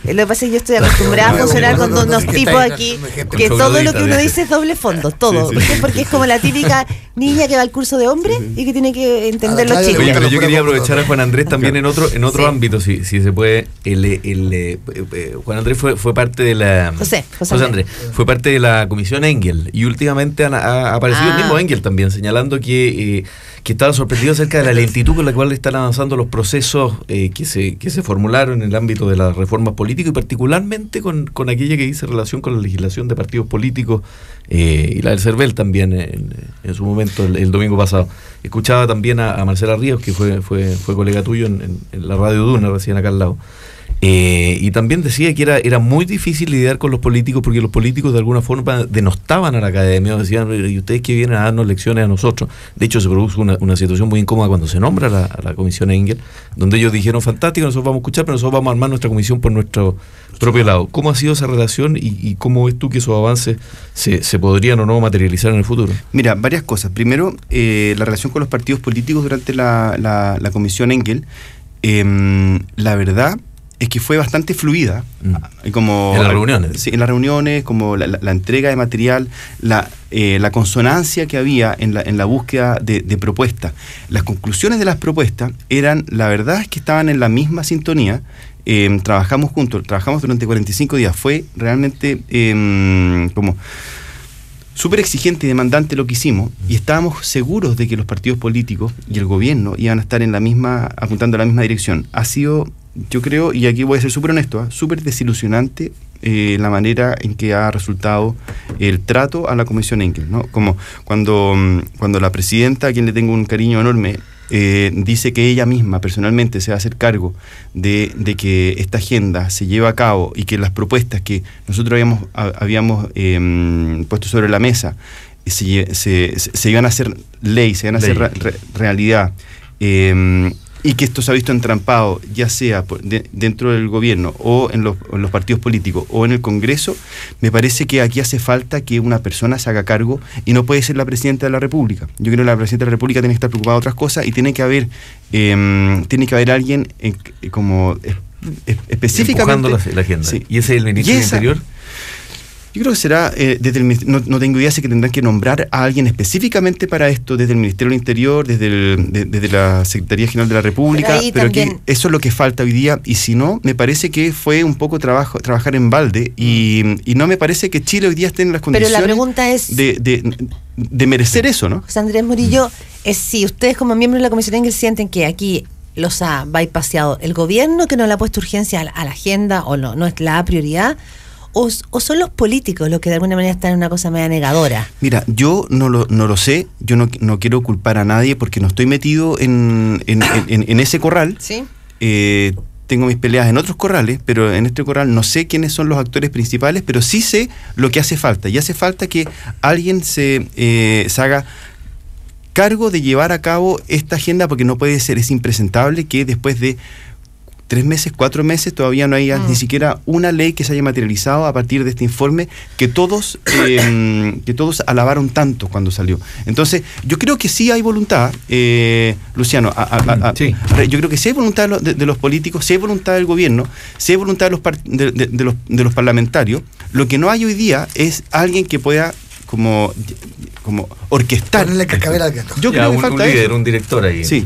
Lo que pasa es que yo estoy acostumbrada a funcionar con unos tipos aquí que todo lo que uno dice es doble fondo. Todo. Sí. Porque es como la típica niña que va al curso de hombre y que tiene que entender los chicos. Oye, pero yo quería aprovechar a Juan Andrés también en otro ámbito, si se puede. Juan Andrés fue parte de la... José Andrés fue parte de la comisión Engel y últimamente ha aparecido el mismo Engel también señalando que estaba sorprendido acerca de la lentitud con la cual están avanzando los procesos que se formularon en el ámbito de las reformas políticas y particularmente con aquella que dice relación con la legislación de partidos políticos y la del CERVEL también en su momento el domingo pasado. Escuchaba también a Marcela Ríos, que fue colega tuyo en la Radio Duna, recién acá al lado. Y también decía que era muy difícil lidiar con los políticos porque los políticos de alguna forma denostaban a la academia, decían, ¿y ustedes que vienen a darnos lecciones a nosotros? De hecho se produjo una situación muy incómoda cuando se nombra a la comisión Engel, donde ellos dijeron, fantástico, nosotros vamos a escuchar, pero nosotros vamos a armar nuestra comisión por nuestro propio lado. ¿Cómo ha sido esa relación y cómo ves tú que esos avances se podrían o no materializar en el futuro? Mira, varias cosas. Primero, la relación con los partidos políticos durante la comisión Engel, la verdad es que fue bastante fluida. Como, en las reuniones. Sí, en las reuniones, como la entrega de material, la consonancia que había en la búsqueda de propuestas. Las conclusiones de las propuestas la verdad es que estaban en la misma sintonía. Trabajamos juntos, trabajamos durante 45 días. Fue realmente como súper exigente y demandante lo que hicimos, y estábamos seguros de que los partidos políticos y el gobierno iban a estar apuntando a la misma dirección. Ha sido, yo creo, y aquí voy a ser súper honesto, súper desilusionante la manera en que ha resultado el trato a la comisión Engel, ¿no? Como cuando la presidenta, a quien le tengo un cariño enorme, dice que ella misma personalmente se va a hacer cargo de que esta agenda se lleve a cabo y que las propuestas que nosotros habíamos puesto sobre la mesa se iban a hacer ley, se iban a hacer realidad. y que esto se ha visto entrampado, ya sea dentro del gobierno o en los partidos políticos o en el Congreso, me parece que aquí hace falta que una persona se haga cargo y no puede ser la presidenta de la República. Yo creo que la presidenta de la República tiene que estar preocupada de otras cosas y tiene que haber alguien como específicamente empujando la agenda. Sí. ¿Y ese es el ministro del Interior? Yo creo que será desde el no tengo idea, sé que tendrán que nombrar a alguien específicamente para esto, desde el Ministerio del Interior, desde la Secretaría General de la República, pero aquí eso es lo que falta hoy día, y si no, me parece que fue un poco trabajar en balde, y no me parece que Chile hoy día esté en las condiciones. Pero la pregunta es de merecer eso, ¿no? José Andrés Murillo, es si ustedes como miembros de la Comisión Engel sienten que aquí los ha bypaseado el gobierno, que no le ha puesto urgencia a la agenda, o no es la prioridad, o son los políticos los que de alguna manera están en una cosa media negadora. Mira, yo no lo sé, yo no quiero culpar a nadie porque no estoy metido en ese corral. ¿Sí? Tengo mis peleas en otros corrales, pero en este corral no sé quiénes son los actores principales, pero sí sé lo que hace falta. Y hace falta que alguien se haga cargo de llevar a cabo esta agenda, porque no puede ser, es impresentable que después de 3 meses, 4 meses, todavía no haya ni siquiera una ley que se haya materializado a partir de este informe que todos alabaron tanto cuando salió. Entonces, yo creo que sí hay voluntad, Luciano, sí. Yo creo que sí hay voluntad de los políticos, sí hay voluntad del gobierno, sí hay voluntad de los parlamentarios. Lo que no hay hoy día es alguien que pueda como orquestar. Ponerle cascabel al gato. Yo creo que falta un líder, un director ahí. Sí.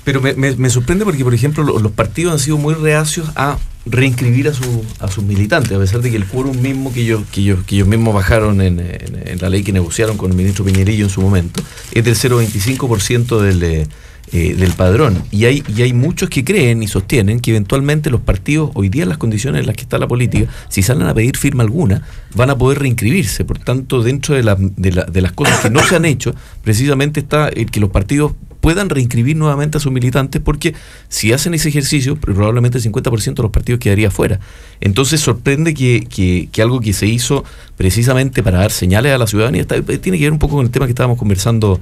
Pero me sorprende porque, por ejemplo, los partidos han sido muy reacios a reinscribir a sus militantes, a pesar de que el quórum mismo que ellos mismos bajaron en la ley que negociaron con el ministro Piñerillo en su momento es del 0,25% del padrón. Y hay muchos que creen y sostienen que eventualmente los partidos, hoy día en las condiciones en las que está la política, si salen a pedir firma alguna, van a poder reinscribirse. Por tanto, dentro de las cosas que no se han hecho, precisamente está el que los partidos puedan reinscribir nuevamente a sus militantes, porque si hacen ese ejercicio, probablemente el 50% de los partidos quedaría fuera. Entonces sorprende que algo que se hizo precisamente para dar señales a la ciudadanía tiene que ver un poco con el tema que estábamos conversando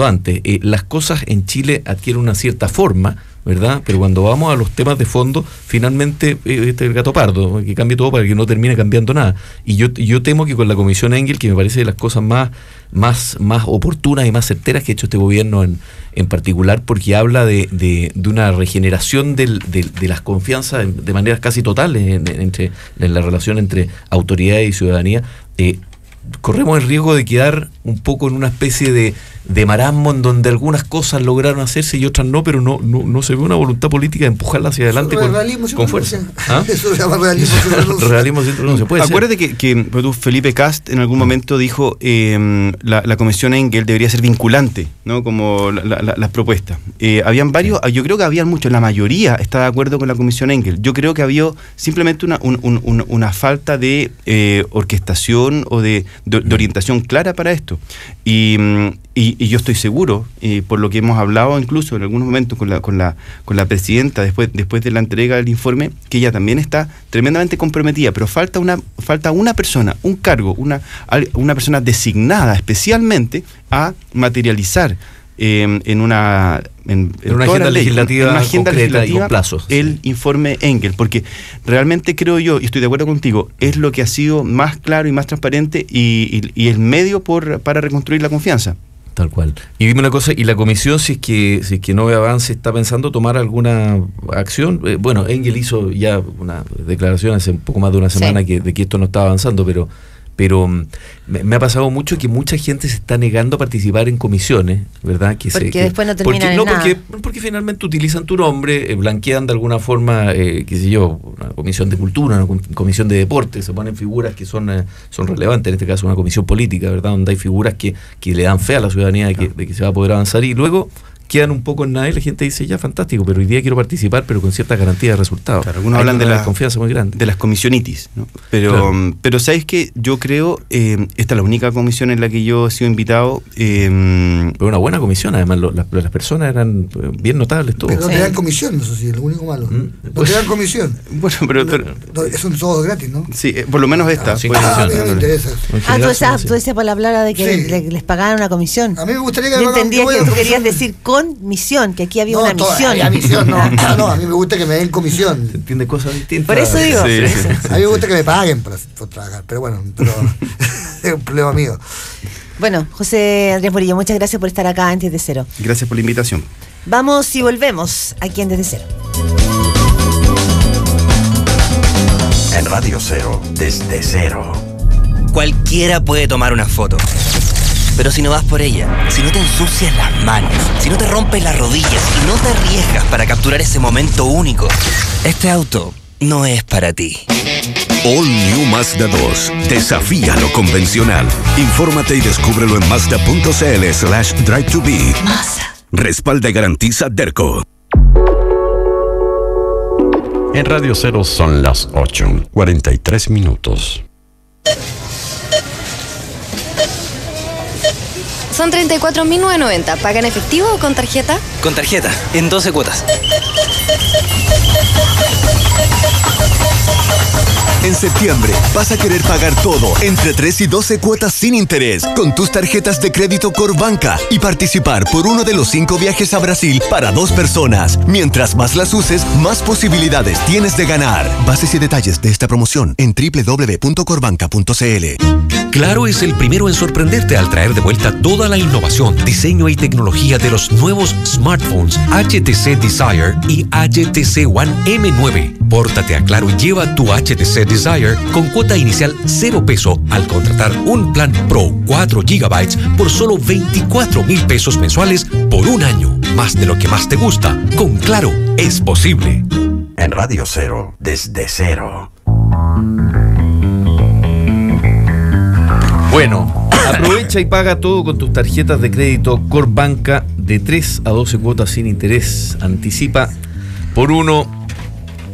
antes. Las cosas en Chile adquieren una cierta forma, ¿verdad? Pero cuando vamos a los temas de fondo, finalmente este es el gato pardo, que cambie todo para que no termine cambiando nada. Y yo temo que con la Comisión Engel, que me parece de las cosas más oportunas y más certeras que ha hecho este gobierno en particular, porque habla de una regeneración de las confianzas de maneras casi totales en la relación entre autoridad y ciudadanía, corremos el riesgo de quedar un poco en una especie de marasmo en donde algunas cosas lograron hacerse y otras no, pero no se ve una voluntad política de empujarla hacia adelante con fuerza. ¿Ah? Eso se llama realismo sin renuncia. Realismo sin renuncia, puede Acuérdate que Felipe Cast en algún momento dijo la Comisión Engel debería ser vinculante, ¿no? Como las propuestas. Habían varios, yo creo que habían muchos, la mayoría está de acuerdo con la Comisión Engel. Yo creo que había simplemente una falta de orquestación o de orientación clara para esto. Y yo estoy seguro, por lo que hemos hablado incluso en algunos momentos con la presidenta después de la entrega del informe, que ella también está tremendamente comprometida, pero falta una persona, un cargo, una persona designada especialmente a materializar en una agenda legislativa concreta y con plazos, el informe Engel, porque realmente creo yo, y estoy de acuerdo contigo, es lo que ha sido más claro y más transparente y el medio para reconstruir la confianza. Tal cual. Y dime una cosa, ¿y la comisión, si es que no ve avance, está pensando tomar alguna acción? Bueno, Engel hizo ya una declaración hace un poco más de una semana de que esto no estaba avanzando, pero me ha pasado mucho que mucha gente se está negando a participar en comisiones, ¿verdad? Después no terminan en nada. Porque finalmente utilizan tu nombre, blanquean de alguna forma, qué sé yo, una comisión de cultura, una comisión de deporte, se ponen figuras que son relevantes, en este caso una comisión política, ¿verdad? Donde hay figuras que le dan fe a la ciudadanía de que se va a poder avanzar, y luego quedan un poco en nada y la gente dice, ya, fantástico, pero hoy día quiero participar, pero con cierta garantía de resultados. Claro, algunos hablan de la confianza muy grande. De las comisionitis, ¿no? Pero ¿sabes qué? Yo creo, esta es la única comisión en la que yo he sido invitado. Pero una buena comisión, además, las personas eran bien notables todos. Pero no te dan comisión, eso sí, es lo único malo. No te dan comisión. Bueno, pero son todos gratis, ¿no? Sí, por lo menos esta. Me interesa. Tú decías por la palabra de que les pagaran una comisión. A mí me gustaría que yo entendía que tú querías decir con misión, que aquí había No, una misión. había misión, no, a mí me gusta que me den comisión. Se entiende cosas distintas. Por eso digo. Sí. A mí me gusta que me paguen por trabajar, pero bueno, es un problema mío. Bueno, José Andrés Murillo, muchas gracias por estar acá en Desde Cero. Gracias por la invitación. Vamos y volvemos aquí en Desde Cero. En Radio Cero, desde cero. Cualquiera puede tomar una foto. Pero si no vas por ella, si no te ensucias las manos, si no te rompes las rodillas y no te arriesgas para capturar ese momento único, este auto no es para ti. All New Mazda 2. Desafía lo convencional. Infórmate y descúbrelo en Mazda.cl/drive2be. Mazda. Respalda y garantiza Derco. En Radio Cero son las 8:43 minutos. Son 34.990. ¿Paga en efectivo o con tarjeta? Con tarjeta, en 12 cuotas. En septiembre vas a querer pagar todo entre 3 y 12 cuotas sin interés con tus tarjetas de crédito Corbanca y participar por uno de los 5 viajes a Brasil para 2 personas. Mientras más las uses, más posibilidades tienes de ganar. Bases y detalles de esta promoción en www.corbanca.cl. Claro es el primero en sorprenderte al traer de vuelta toda la innovación, diseño y tecnología de los nuevos smartphones HTC Desire y HTC One M9. Pórtate a Claro y lleva tu HTC Desire con cuota inicial 0 peso al contratar un plan Pro 4 GB por solo 24,000 pesos mensuales por un año. Más de lo que más te gusta, con Claro es posible. En Radio Cero, desde cero. Bueno, aprovecha y paga todo con tus tarjetas de crédito Corbanca de 3 a 12 cuotas sin interés. Anticipa por uno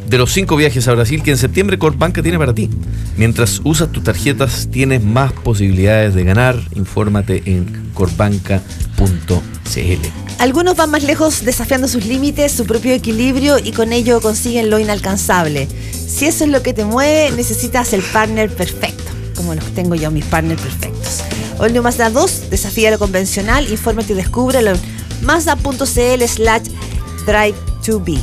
de los 5 viajes a Brasil que en septiembre Corbanca tiene para ti. Mientras usas tus tarjetas tienes más posibilidades de ganar. Infórmate en corbanca.cl. Algunos van más lejos desafiando sus límites, su propio equilibrio y con ello consiguen lo inalcanzable. Si eso es lo que te mueve, necesitas el partner perfecto, como los tengo yo, mis partners perfectos. All New Mazda 2, desafía lo convencional, infórmate y descúbrelo en mazda.cl/drive2be.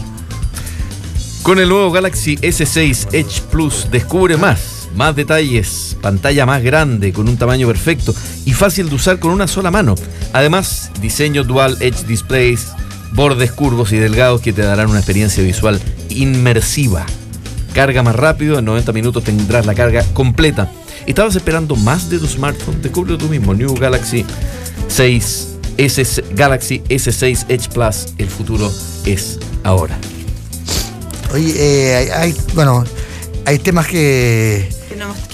Con el nuevo Galaxy S6 Edge Plus, descubre más detalles, pantalla más grande con un tamaño perfecto y fácil de usar con una sola mano. Además, diseño Dual Edge Displays, bordes curvos y delgados que te darán una experiencia visual inmersiva. Carga más rápido, en 90 minutos tendrás la carga completa. ¿Estabas esperando más de tu smartphone? Descúbrelo tú mismo. New Galaxy Galaxy S6 Edge Plus. El futuro es ahora. Oye, hay temas que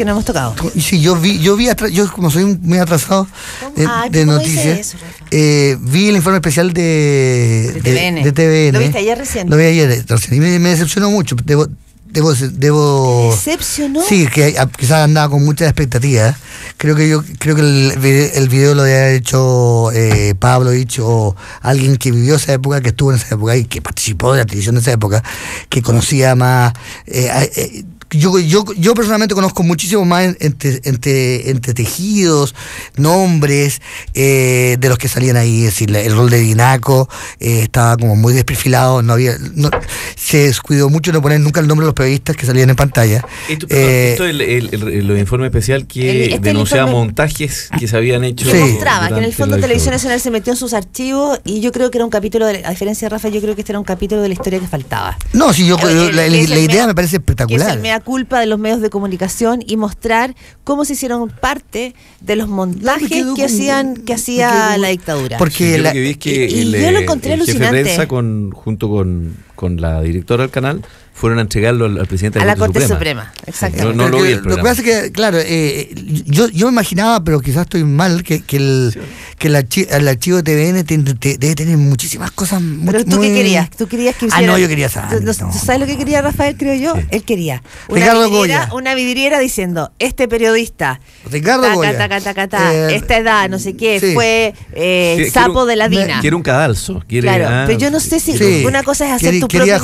no hemos tocado. Sí, yo como soy muy atrasado de noticias, vi el informe especial de TVN. ¿Lo viste ayer recién? Lo vi ayer recién y me decepcionó mucho. Debo ¿Decepcionó? Sí, que quizás andaba con muchas expectativas. Creo que el video lo había hecho Pavlovich o alguien que vivió esa época, que estuvo en esa época y que participó de la televisión de esa época, que conocía más. Yo personalmente conozco muchísimo más entre tejidos, nombres de los que salían ahí. Es decir, el rol de Dinaco estaba como muy desperfilado, se descuidó mucho de no poner nunca el nombre de los periodistas que salían en pantalla. Esto es el informe especial que denunciaba montajes que se habían hecho. Sí. Mostraba que en el fondo Televisión Nacional se metió en sus archivos y yo creo que era un capítulo, a diferencia de Rafa, yo creo que este era un capítulo de la historia que faltaba. No, sí, la idea me parece espectacular. Que es el mea culpa de los medios de comunicación y mostrar cómo se hicieron parte de los montajes que hacía la dictadura. Porque lo que vi es que yo lo encontré alucinante. Jefe de prensa junto con la directora del canal fueron a entregarlo al presidente de la Corte Suprema. Exactamente. No lo vi el programa. Lo que pasa es que, claro, yo me imaginaba, pero quizás estoy mal, que el archivo de TVN debe tener muchísimas cosas. Pero ¿tú qué querías? ¿Tú querías que hiciera? No, yo quería saber. ¿Tú sabes lo que quería Rafael, creo yo? Sí. Él quería una vidriera diciendo, este periodista, Ricardo Goya, esta edad, no sé qué, sí, fue sapo de la DINA. Quiere un cadalso. Claro, pero yo no sé si una cosa es hacer tu propio...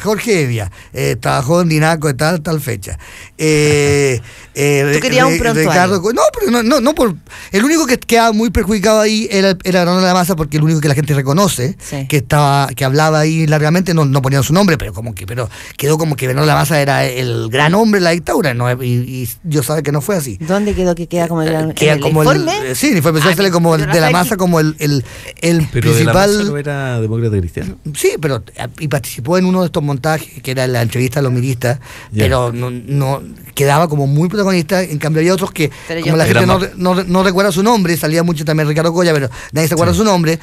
Jorge Evia. fecha. Trabajó en Dinaco de tal fecha. Tú querías un prontuario. No, pero no por... El único que quedaba muy perjudicado ahí era Ronald Lamasza, porque el único que la gente reconoce, que hablaba ahí largamente, no ponían su nombre, pero quedó como que Ronald Lamasza era el gran hombre de la dictadura, ¿no? Y yo sabía que no fue así. ¿Dónde quedó que queda como el gran informe? Sí, el informe sale como de Lamasza como el pero principal... ¿Pero de la Maza no era demócrata cristiano? Sí, pero y participó en uno de estos montajes, que era la entrevista a los miristas, pero no quedaba como muy protagonista. En cambio había otros que, como la gente no recuerda su nombre, salía mucho también Ricardo Colla, pero nadie se acuerda su nombre,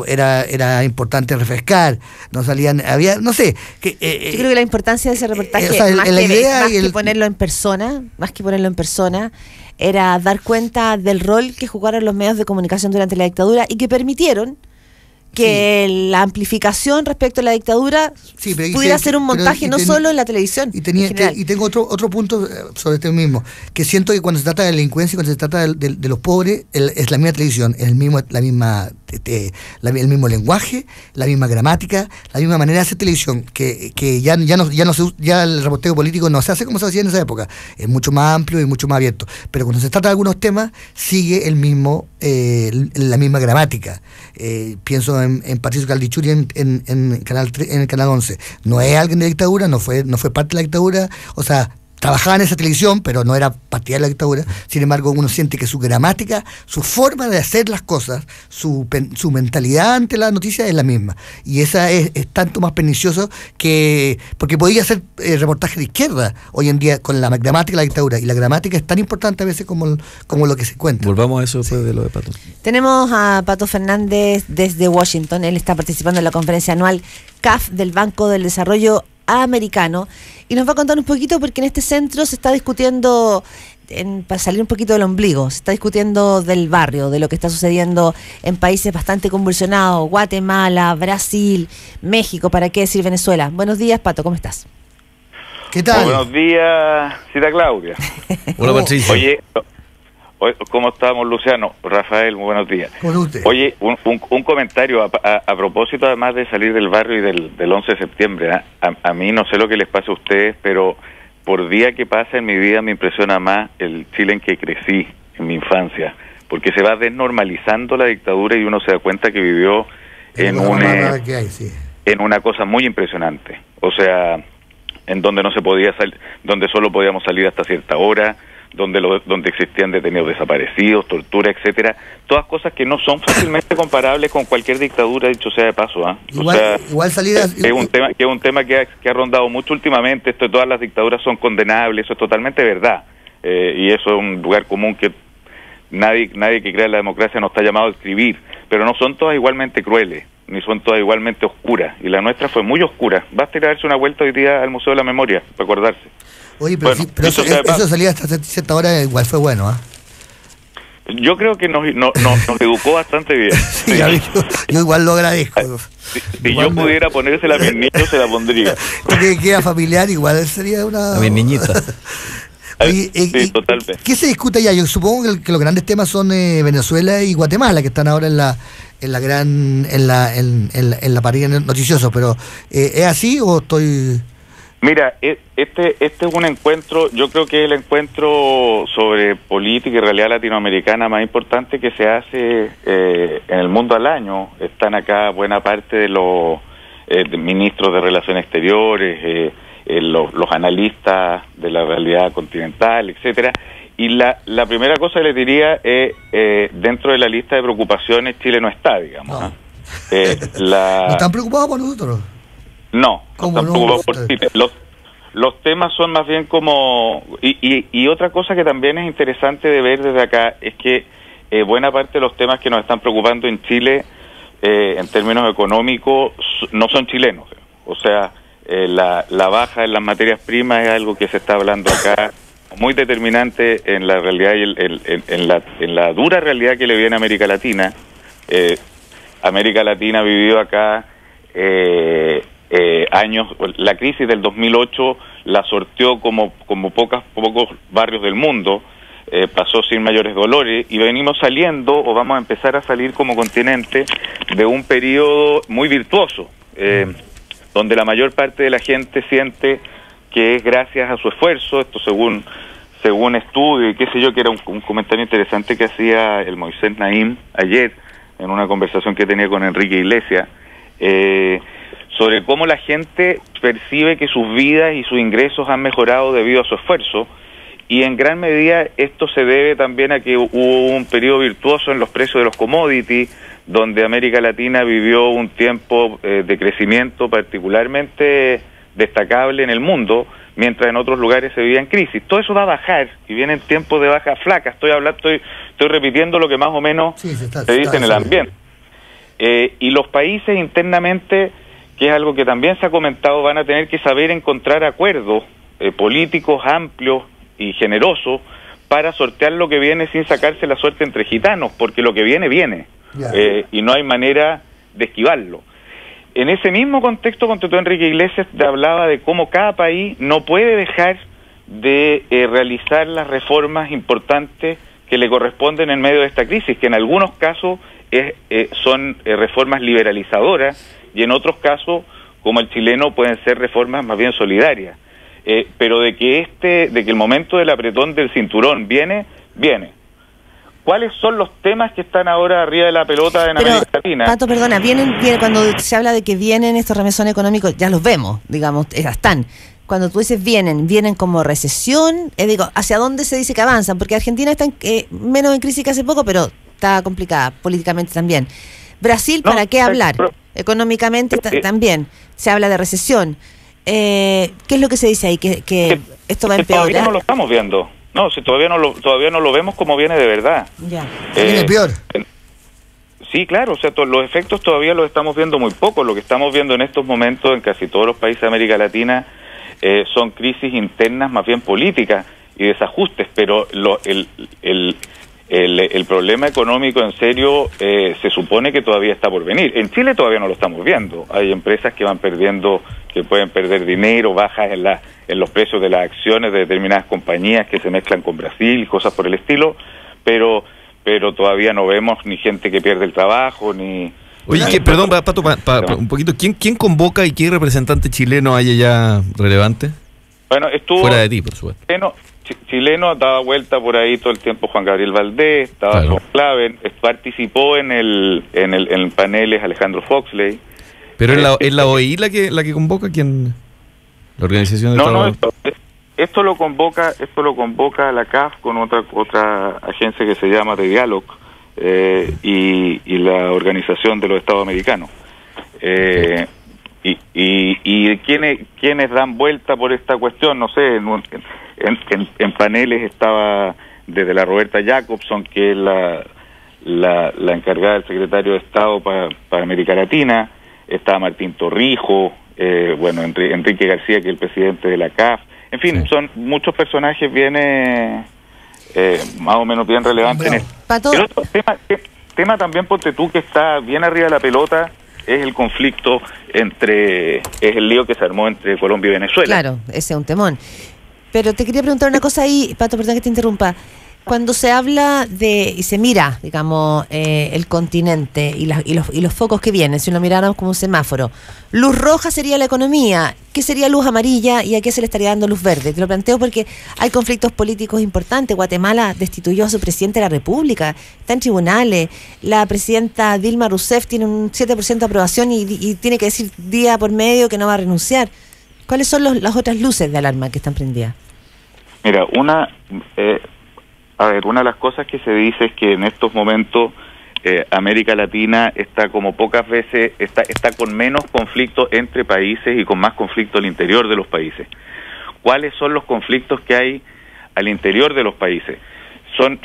era importante refrescar, no salían, no sé. Yo creo que la importancia de ese reportaje, más que ponerlo en persona, era dar cuenta del rol que jugaron los medios de comunicación durante la dictadura y que permitieron que la amplificación respecto a la dictadura pudiera ser un montaje no solo en la televisión. Y tengo otro punto sobre este mismo, que siento que cuando se trata de delincuencia y cuando se trata de los pobres, es la misma televisión, el mismo lenguaje, la misma gramática, la misma manera de hacer televisión, que ya el reporteo político no se hace como se hacía en esa época, es mucho más amplio y mucho más abierto, pero cuando se trata de algunos temas sigue la misma gramática. Pienso en Patricio Caldichuri en Canal 11. No es alguien de dictadura, no fue parte de la dictadura, o sea, trabajaba en esa televisión, pero no era partidario de la dictadura. Sin embargo, uno siente que su gramática, su forma de hacer las cosas, su mentalidad ante la noticia es la misma. Y esa es tanto más pernicioso porque podía hacer reportaje de izquierda hoy en día con la gramática de la dictadura. Y la gramática es tan importante a veces como lo que se cuenta. Volvamos a eso después de lo de Pato. Tenemos a Pato Fernández desde Washington. Él está participando en la conferencia anual CAF del Banco del Desarrollo Americano, y nos va a contar un poquito, porque en este centro se está discutiendo, para salir un poquito del ombligo, se está discutiendo del barrio, de lo que está sucediendo en países bastante convulsionados: Guatemala, Brasil, México, para qué decir Venezuela. Buenos días, Pato, ¿cómo estás? ¿Qué tal? Buenos días, Cita Claudia. Hola, Patricio. Oye, ¿cómo estamos, Luciano? Rafael, muy buenos días. Oye, un comentario a propósito, además de salir del barrio y del 11 de septiembre. A mí no sé lo que les pasa a ustedes, pero por día que pasa en mi vida me impresiona más el Chile en que crecí, en mi infancia, porque se va desnormalizando la dictadura y uno se da cuenta que vivió en una cosa muy impresionante. O sea, en donde no se podía salir, donde solo podíamos salir hasta cierta hora, donde existían detenidos desaparecidos, tortura, etcétera, todas cosas que no son fácilmente comparables con cualquier dictadura, dicho sea de paso. Igual salidas, es un tema que ha rondado mucho últimamente. Esto de todas las dictaduras son condenables, eso es totalmente verdad, y eso es un lugar común que nadie que crea en la democracia no está llamado a escribir, pero no son todas igualmente crueles, ni son todas igualmente oscuras, y la nuestra fue muy oscura. Basta ir a darse una vuelta hoy día al Museo de la Memoria para acordarse. Oye, pero, bueno, eso salía hasta cierta hora, igual fue bueno, Yo creo que nos educó bastante bien. Sí, yo igual lo agradezco. Si yo pudiera ponérsela a mis niños, se la pondría. Porque queda familiar, igual sería una... A mi niñita. Oye, sí, totalmente. ¿Qué se discute allá? Yo supongo que los grandes temas son Venezuela y Guatemala, que están ahora en la parrilla noticiosa, pero ¿es así o estoy...? Mira, este es un encuentro, yo creo que es el encuentro sobre política y realidad latinoamericana más importante que se hace en el mundo al año. Están acá buena parte de los ministros de Relaciones Exteriores, los analistas de la realidad continental, etcétera. Y la primera cosa que les diría es, dentro de la lista de preocupaciones, Chile no está, digamos. No. ¿No están preocupados por nosotros? No, por Chile. Los temas son más bien como... Y otra cosa que también es interesante de ver desde acá es que buena parte de los temas que nos están preocupando en Chile, en términos económicos, no son chilenos. O sea, la baja en las materias primas es algo que se está hablando acá, muy determinante en la realidad y en la dura realidad que le viene a América Latina. América Latina ha vivido acá... años, la crisis del 2008 la sorteó como pocos barrios del mundo, pasó sin mayores dolores, y venimos saliendo, o vamos a empezar a salir como continente, de un periodo muy virtuoso. donde la mayor parte de la gente siente que es gracias a su esfuerzo, esto según estudio y qué sé yo, que era un comentario interesante que hacía el Moisés Naim ayer en una conversación que tenía con Enrique Iglesias, sobre cómo la gente percibe que sus vidas y sus ingresos han mejorado debido a su esfuerzo, y en gran medida esto se debe también a que hubo un periodo virtuoso en los precios de los commodities, donde América Latina vivió un tiempo de crecimiento particularmente destacable en el mundo, mientras en otros lugares se vivía en crisis. Todo eso va a bajar y vienen tiempos de baja flaca. Estoy repitiendo lo que más o menos se dice en el ambiente. Y los países internamente, que es algo que también se ha comentado, van a tener que saber encontrar acuerdos políticos amplios y generosos para sortear lo que viene sin sacarse la suerte entre gitanos, porque lo que viene, viene. Y no hay manera de esquivarlo. En ese mismo contexto, contestó Enrique Iglesias, hablaba de cómo cada país no puede dejar de realizar las reformas importantes que le corresponden en medio de esta crisis, que en algunos casos son reformas liberalizadoras y en otros casos, como el chileno, pueden ser reformas más bien solidarias. Pero de que el momento del apretón del cinturón viene. ¿Cuáles son los temas que están ahora arriba de la pelota en América Latina? Pato, perdona, vienen, cuando se habla de que vienen estos remesones económicos, ya los vemos, digamos, ya están. Cuando tú dices vienen como recesión, ¿hacia dónde se dice que avanzan? Porque Argentina está menos en crisis que hace poco, pero está complicada políticamente también. Brasil, ¿para qué hablar? Económicamente también se habla de recesión. ¿Qué es lo que se dice ahí? ¿Que esto va a empeorar? Todavía no lo estamos viendo. No, si todavía no lo vemos como viene de verdad. Ya. ¿Viene peor? Sí, claro, o sea, los efectos todavía los estamos viendo muy poco. Lo que estamos viendo en estos momentos en casi todos los países de América Latina son crisis internas más bien políticas y desajustes, pero el problema económico en serio se supone que todavía está por venir. En Chile todavía no lo estamos viendo. Hay empresas que pueden perder dinero, bajas en los precios de las acciones de determinadas compañías que se mezclan con Brasil, cosas por el estilo, pero todavía no vemos ni gente que pierde el trabajo, ni... Oye, perdón, Pato, un poquito, ¿quién convoca y qué representante chileno hay allá relevante? Bueno, estuvo... Fuera de ti, por supuesto. Chileno, daba vuelta por ahí todo el tiempo Juan Gabriel Valdés, estaba John Claven, participó en paneles Alejandro Foxley. Pero es la OEI la que convoca, ¿quién? La organización de esto lo convoca la CAF con otra agencia que se llama The Dialogue y la Organización de los Estados Americanos. Y quienes dan vuelta por esta cuestión, no sé, en paneles estaba desde la Roberta Jacobson, que es la encargada del secretario de Estado para América Latina, estaba Martín Torrijos, Enrique García, que es el presidente de la CAF, en fin, son muchos personajes bien más o menos bien relevantes en esto. El otro tema también, ponte tú, que está bien arriba de la pelota, es el conflicto es el lío que se armó entre Colombia y Venezuela. Claro, ese es un temón. Pero te quería preguntar una cosa ahí, Pato, perdón que te interrumpa. Cuando se habla y se mira, digamos, el continente y los focos que vienen, si lo miráramos como un semáforo, luz roja sería la economía, ¿qué sería luz amarilla y a qué se le estaría dando luz verde? Te lo planteo porque hay conflictos políticos importantes. Guatemala destituyó a su presidente de la República, está en tribunales, la presidenta Dilma Rousseff tiene un 7% de aprobación y tiene que decir día por medio que no va a renunciar. ¿Cuáles son las otras luces de alarma que están prendidas? Mira, una de las cosas que se dice es que en estos momentos América Latina está como pocas veces, está con menos conflictos entre países y con más conflictos al interior de los países. ¿Cuáles son los conflictos que hay al interior de los países?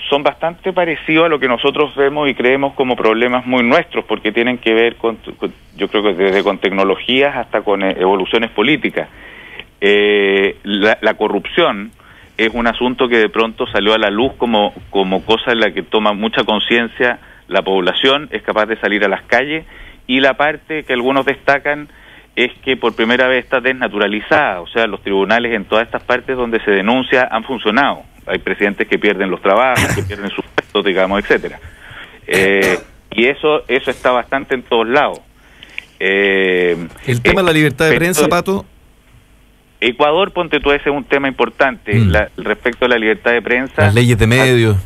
Son bastante parecidos a lo que nosotros vemos y creemos como problemas muy nuestros, porque tienen que ver yo creo que desde con tecnologías hasta con evoluciones políticas. La corrupción es un asunto que de pronto salió a la luz como cosa en la que toma mucha conciencia la población, es capaz de salir a las calles, y la parte que algunos destacan es que por primera vez está desnaturalizada, o sea, los tribunales en todas estas partes donde se denuncia han funcionado. Hay presidentes que pierden los trabajos, que pierden sus puestos, digamos, etcétera. Y eso está bastante en todos lados. el tema de la libertad de prensa, Pato. Ecuador, ponte tú, ese es un tema importante, respecto a la libertad de prensa. Las leyes de medios.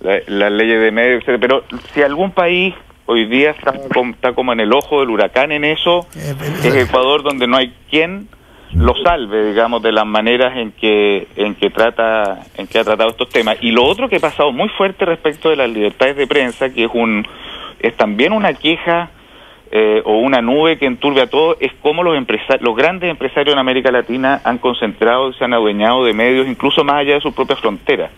Las leyes de medios, etcétera. Pero si algún país hoy día está como en el ojo del huracán en eso, es Ecuador, donde no hay quien lo salve, digamos, de las maneras en que ha tratado estos temas. Y lo otro que ha pasado muy fuerte respecto de las libertades de prensa, que es también una queja o una nube que enturbia todo, es cómo los grandes empresarios en América Latina han concentrado y se han adueñado de medios incluso más allá de sus propias fronteras.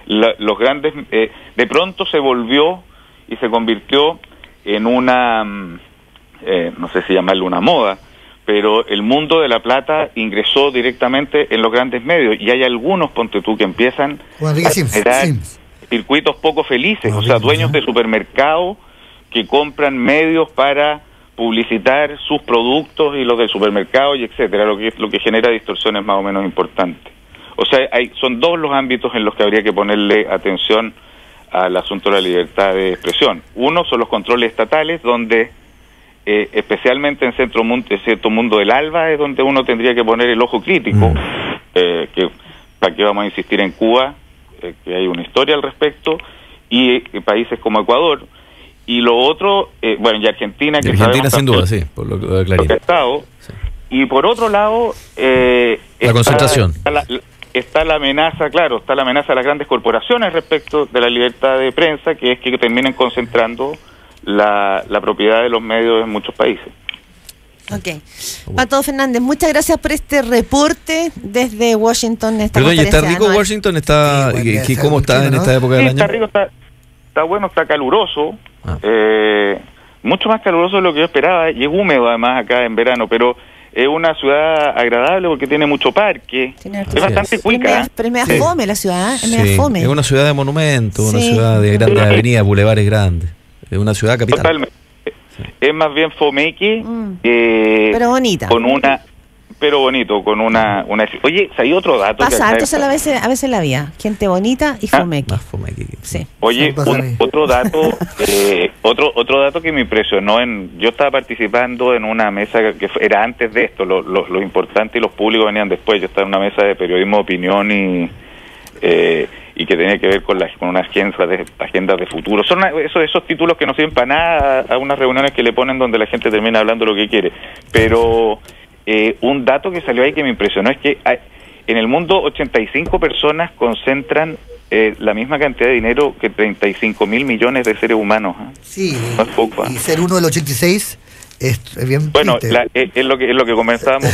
Los grandes, de pronto se volvió y se convirtió en una, no sé si llamarle una moda, pero el mundo de la plata ingresó directamente en los grandes medios, y hay algunos, ponte tú, que empiezan a generar circuitos poco felices, o sea, dueños de supermercados que compran medios para publicitar sus productos y los del supermercado y etcétera, lo que genera distorsiones más o menos importantes. O sea, son dos los ámbitos en los que habría que ponerle atención al asunto de la libertad de expresión. Uno son los controles estatales, donde especialmente en cierto mundo del ALBA es donde uno tendría que poner el ojo crítico, que para qué vamos a insistir en Cuba, que hay una historia al respecto, y países como Ecuador. Y lo otro, bueno, y Argentina, que Argentina sin duda, sí, por lo que ha estado. Sí. Y por otro lado, la concentración. Está la amenaza, claro, está la amenaza de las grandes corporaciones respecto de la libertad de prensa, que es que terminen concentrando la propiedad de los medios en muchos países. Ok. Pato Fernández, muchas gracias por este reporte desde Washington. Perdón, ¿y está rico Washington? ¿Está, sí, ¿cómo está en esta época del año? Está rico, está bueno, está caluroso, mucho más caluroso de lo que yo esperaba, y es húmedo además acá en verano, pero es una ciudad agradable porque tiene mucho parque, es bastante cuica. Pero es media fome la ciudad, es media fome. Es una ciudad de monumentos, una ciudad de grandes avenidas, bulevares grandes, es una ciudad capital. Totalmente. Sí. Es más bien fomeque, pero bonita. Pero bonito, con una Oye, hay otro dato. Pasa harto a veces la vía. Gente bonita y fomeque. Más fomeque. Sí. Oye, otro dato, otro dato que me impresionó, yo estaba participando en una mesa que era antes de esto, lo importante y los públicos venían después. Yo estaba en una mesa de periodismo de opinión y que tenía que ver con unas agendas de futuro. Son esos títulos que no sirven para nada a unas reuniones que le ponen donde la gente termina hablando lo que quiere. Pero un dato que salió ahí que me impresionó es que en el mundo 85 personas concentran la misma cantidad de dinero que 35 mil millones de seres humanos. Sí, y ser uno del 86 es bien bueno, es lo que comenzábamos,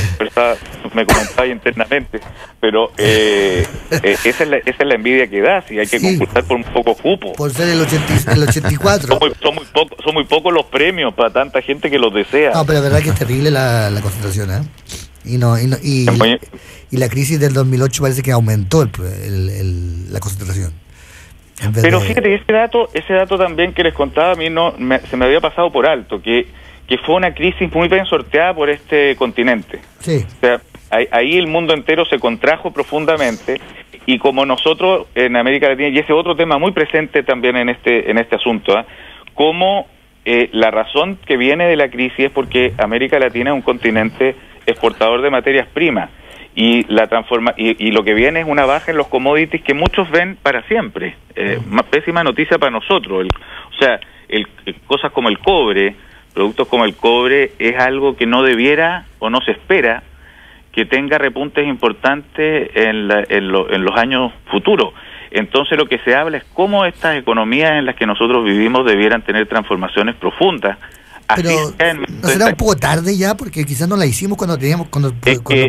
me comentaba internamente, pero esa es la envidia que da, si hay que concursar por un poco cupo. Por ser el 84. Son muy pocos los premios para tanta gente que los desea. No, pero la verdad que es terrible la concentración, y la crisis del 2008 parece que aumentó la concentración. Pero fíjate, ese dato también que les contaba a mí se me había pasado por alto, que fue una crisis muy bien sorteada por este continente. Sí. O sea, ahí el mundo entero se contrajo profundamente, y como nosotros en América Latina, y ese otro tema muy presente también en este asunto, como la razón que viene de la crisis es porque América Latina es un continente exportador de materias primas, y y lo que viene es una baja en los commodities que muchos ven para siempre. Pésima noticia para nosotros. Cosas como el cobre, productos como el cobre, es algo que no debiera o no se espera que tenga repuntes importantes en los años futuros. Entonces lo que se habla es cómo estas economías en las que nosotros vivimos debieran tener transformaciones profundas. Pero ¿no será un poco tarde ya? Porque quizás no la hicimos cuando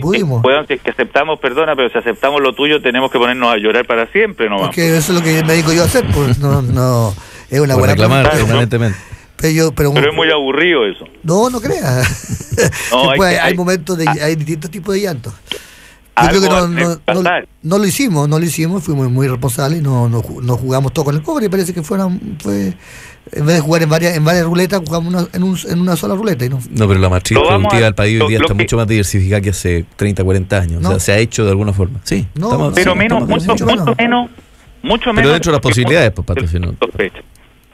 pudimos. Que aceptamos, perdona, pero si aceptamos lo tuyo tenemos que ponernos a llorar para siempre, ¿no? Porque eso es lo que me dedico yo a hacer, pues no es una buena reclamar permanentemente. Pero es muy aburrido eso. No creas. Hay momentos hay distintos tipos de llantos. Yo creo que no lo hicimos, fuimos muy responsables, no jugamos todo con el cobre, parece que fue en vez de jugar en varias ruletas, jugamos en una sola ruleta. No, pero la matriz productiva del país hoy día está mucho más diversificada que hace 30, 40 años. O sea, se ha hecho de alguna forma. Sí. Mucho menos. Pero dentro de las posibilidades, pues, Pato, si no.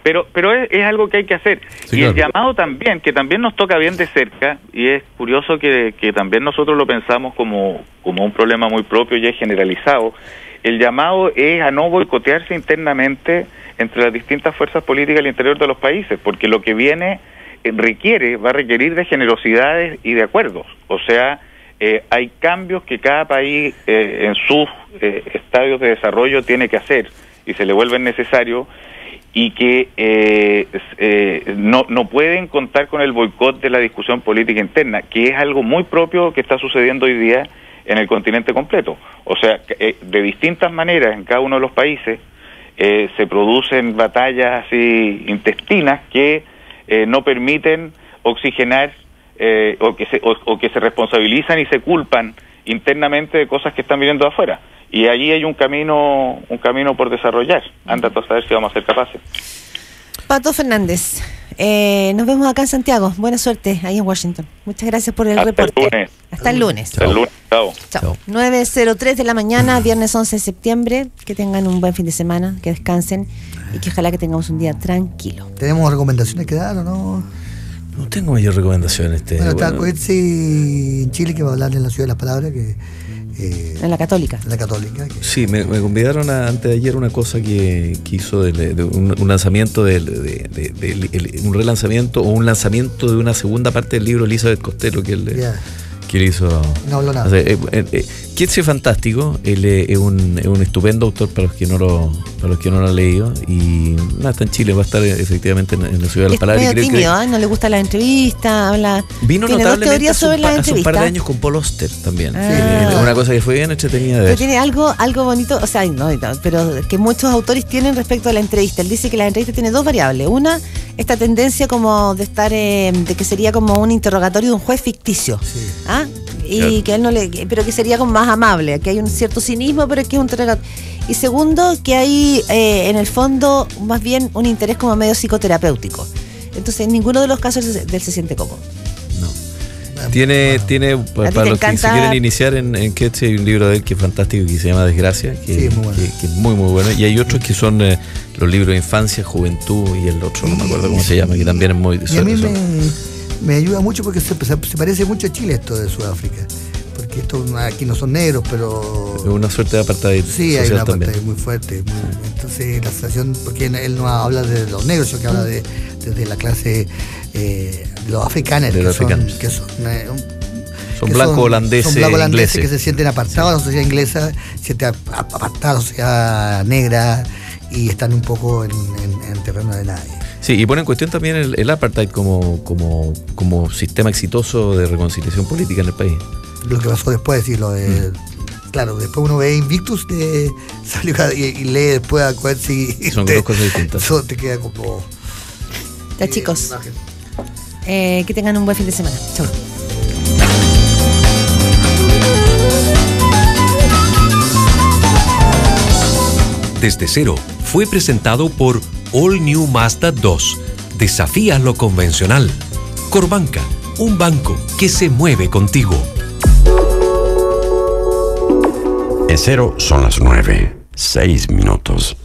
Pero es algo que hay que hacer. Sí, y claro. El llamado también, que también nos toca bien de cerca, y es curioso que también nosotros lo pensamos como un problema muy propio y es generalizado, el llamado es a no boicotearse internamente entre las distintas fuerzas políticas al interior de los países, porque lo que viene va a requerir de generosidades y de acuerdos. O sea, hay cambios que cada país en sus estadios de desarrollo tiene que hacer y se le vuelven necesarios, y que no pueden contar con el boicot de la discusión política interna, que es algo muy propio que está sucediendo hoy día en el continente completo. O sea, de distintas maneras en cada uno de los países se producen batallas así intestinas que no permiten oxigenar o que se responsabilizan y se culpan internamente de cosas que están viniendo de afuera. Y allí hay un camino por desarrollar. Anda a saber si vamos a ser capaces. Pato Fernández, nos vemos acá en Santiago. Buena suerte ahí en Washington. Muchas gracias por el reporte. Hasta el lunes. Hasta el lunes. Chao. 9:03 de la mañana, viernes 11 de septiembre. Que tengan un buen fin de semana, que descansen y que ojalá que tengamos un día tranquilo. ¿Tenemos recomendaciones que dar o no? No tengo mayor recomendación. Bueno, está Coetze en Chile, que va a hablar en la Ciudad de las Palabras, que en la Católica. Sí, me convidaron antes de ayer una cosa que hizo de un lanzamiento un relanzamiento o un lanzamiento de una segunda parte del libro Elizabeth Costello que él hizo. No habló nada. Coetze es fantástico, él es un estupendo autor para los que no lo han leído, y nada, está en Chile, va a estar efectivamente en la Ciudad de las Palabras. Es medio tímido, no le gusta la entrevista, vino notablemente hace un par de años con Paul Auster también. Una cosa que fue bien entretenida de ver. Pero tiene algo bonito, o sea, pero que muchos autores tienen respecto a la entrevista. Él dice que la entrevista tiene dos variables. Una, esta tendencia como de estar, de que sería como un interrogatorio de un juez ficticio. Sí. Y claro. Pero que sería como más amable, que hay un cierto cinismo, pero que es un interrogatorio. Y segundo, que hay en el fondo más bien un interés como medio psicoterapéutico. Entonces en ninguno de los casos él se siente cómodo. No. Tiene para los que se quieren iniciar en Coetze, hay un libro de él que es fantástico, que se llama Desgracia, que es muy bueno. Y hay otros que son los libros de infancia, juventud, y el otro no me acuerdo cómo se llama, que también es muy... Y a mí me ayuda mucho porque se parece mucho a Chile esto de Sudáfrica, porque aquí no son negros, pero... Es una suerte de apartheid. Sí, hay una apartheid muy fuerte. Entonces la sensación, porque él no habla de los negros, sino que habla de la clase de los africanos, que son blancos holandeses, ingleses, que se sienten apartados de la sociedad inglesa, se sienten apartados de la sociedad negra y están un poco en terreno de nadie. Sí, y pone en cuestión también el apartheid como sistema exitoso de reconciliación política en el país. Lo que pasó después, sí, lo de... Claro, después uno ve Invictus y lee después a Coetze y son dos cosas distintas. Eso te queda como... Ya, chicos, que tengan un buen fin de semana. Chau. Desde Cero fue presentado por All New Mazda 2. Desafía lo convencional. Corbanca, un banco que se mueve contigo. En Cero son las 9:06.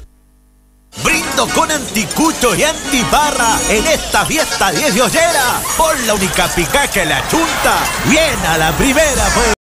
Brindo con anticucho y antiparra en esta fiesta 10 de Ollera. Por la única pica que la chunta. Bien a la primera, pues.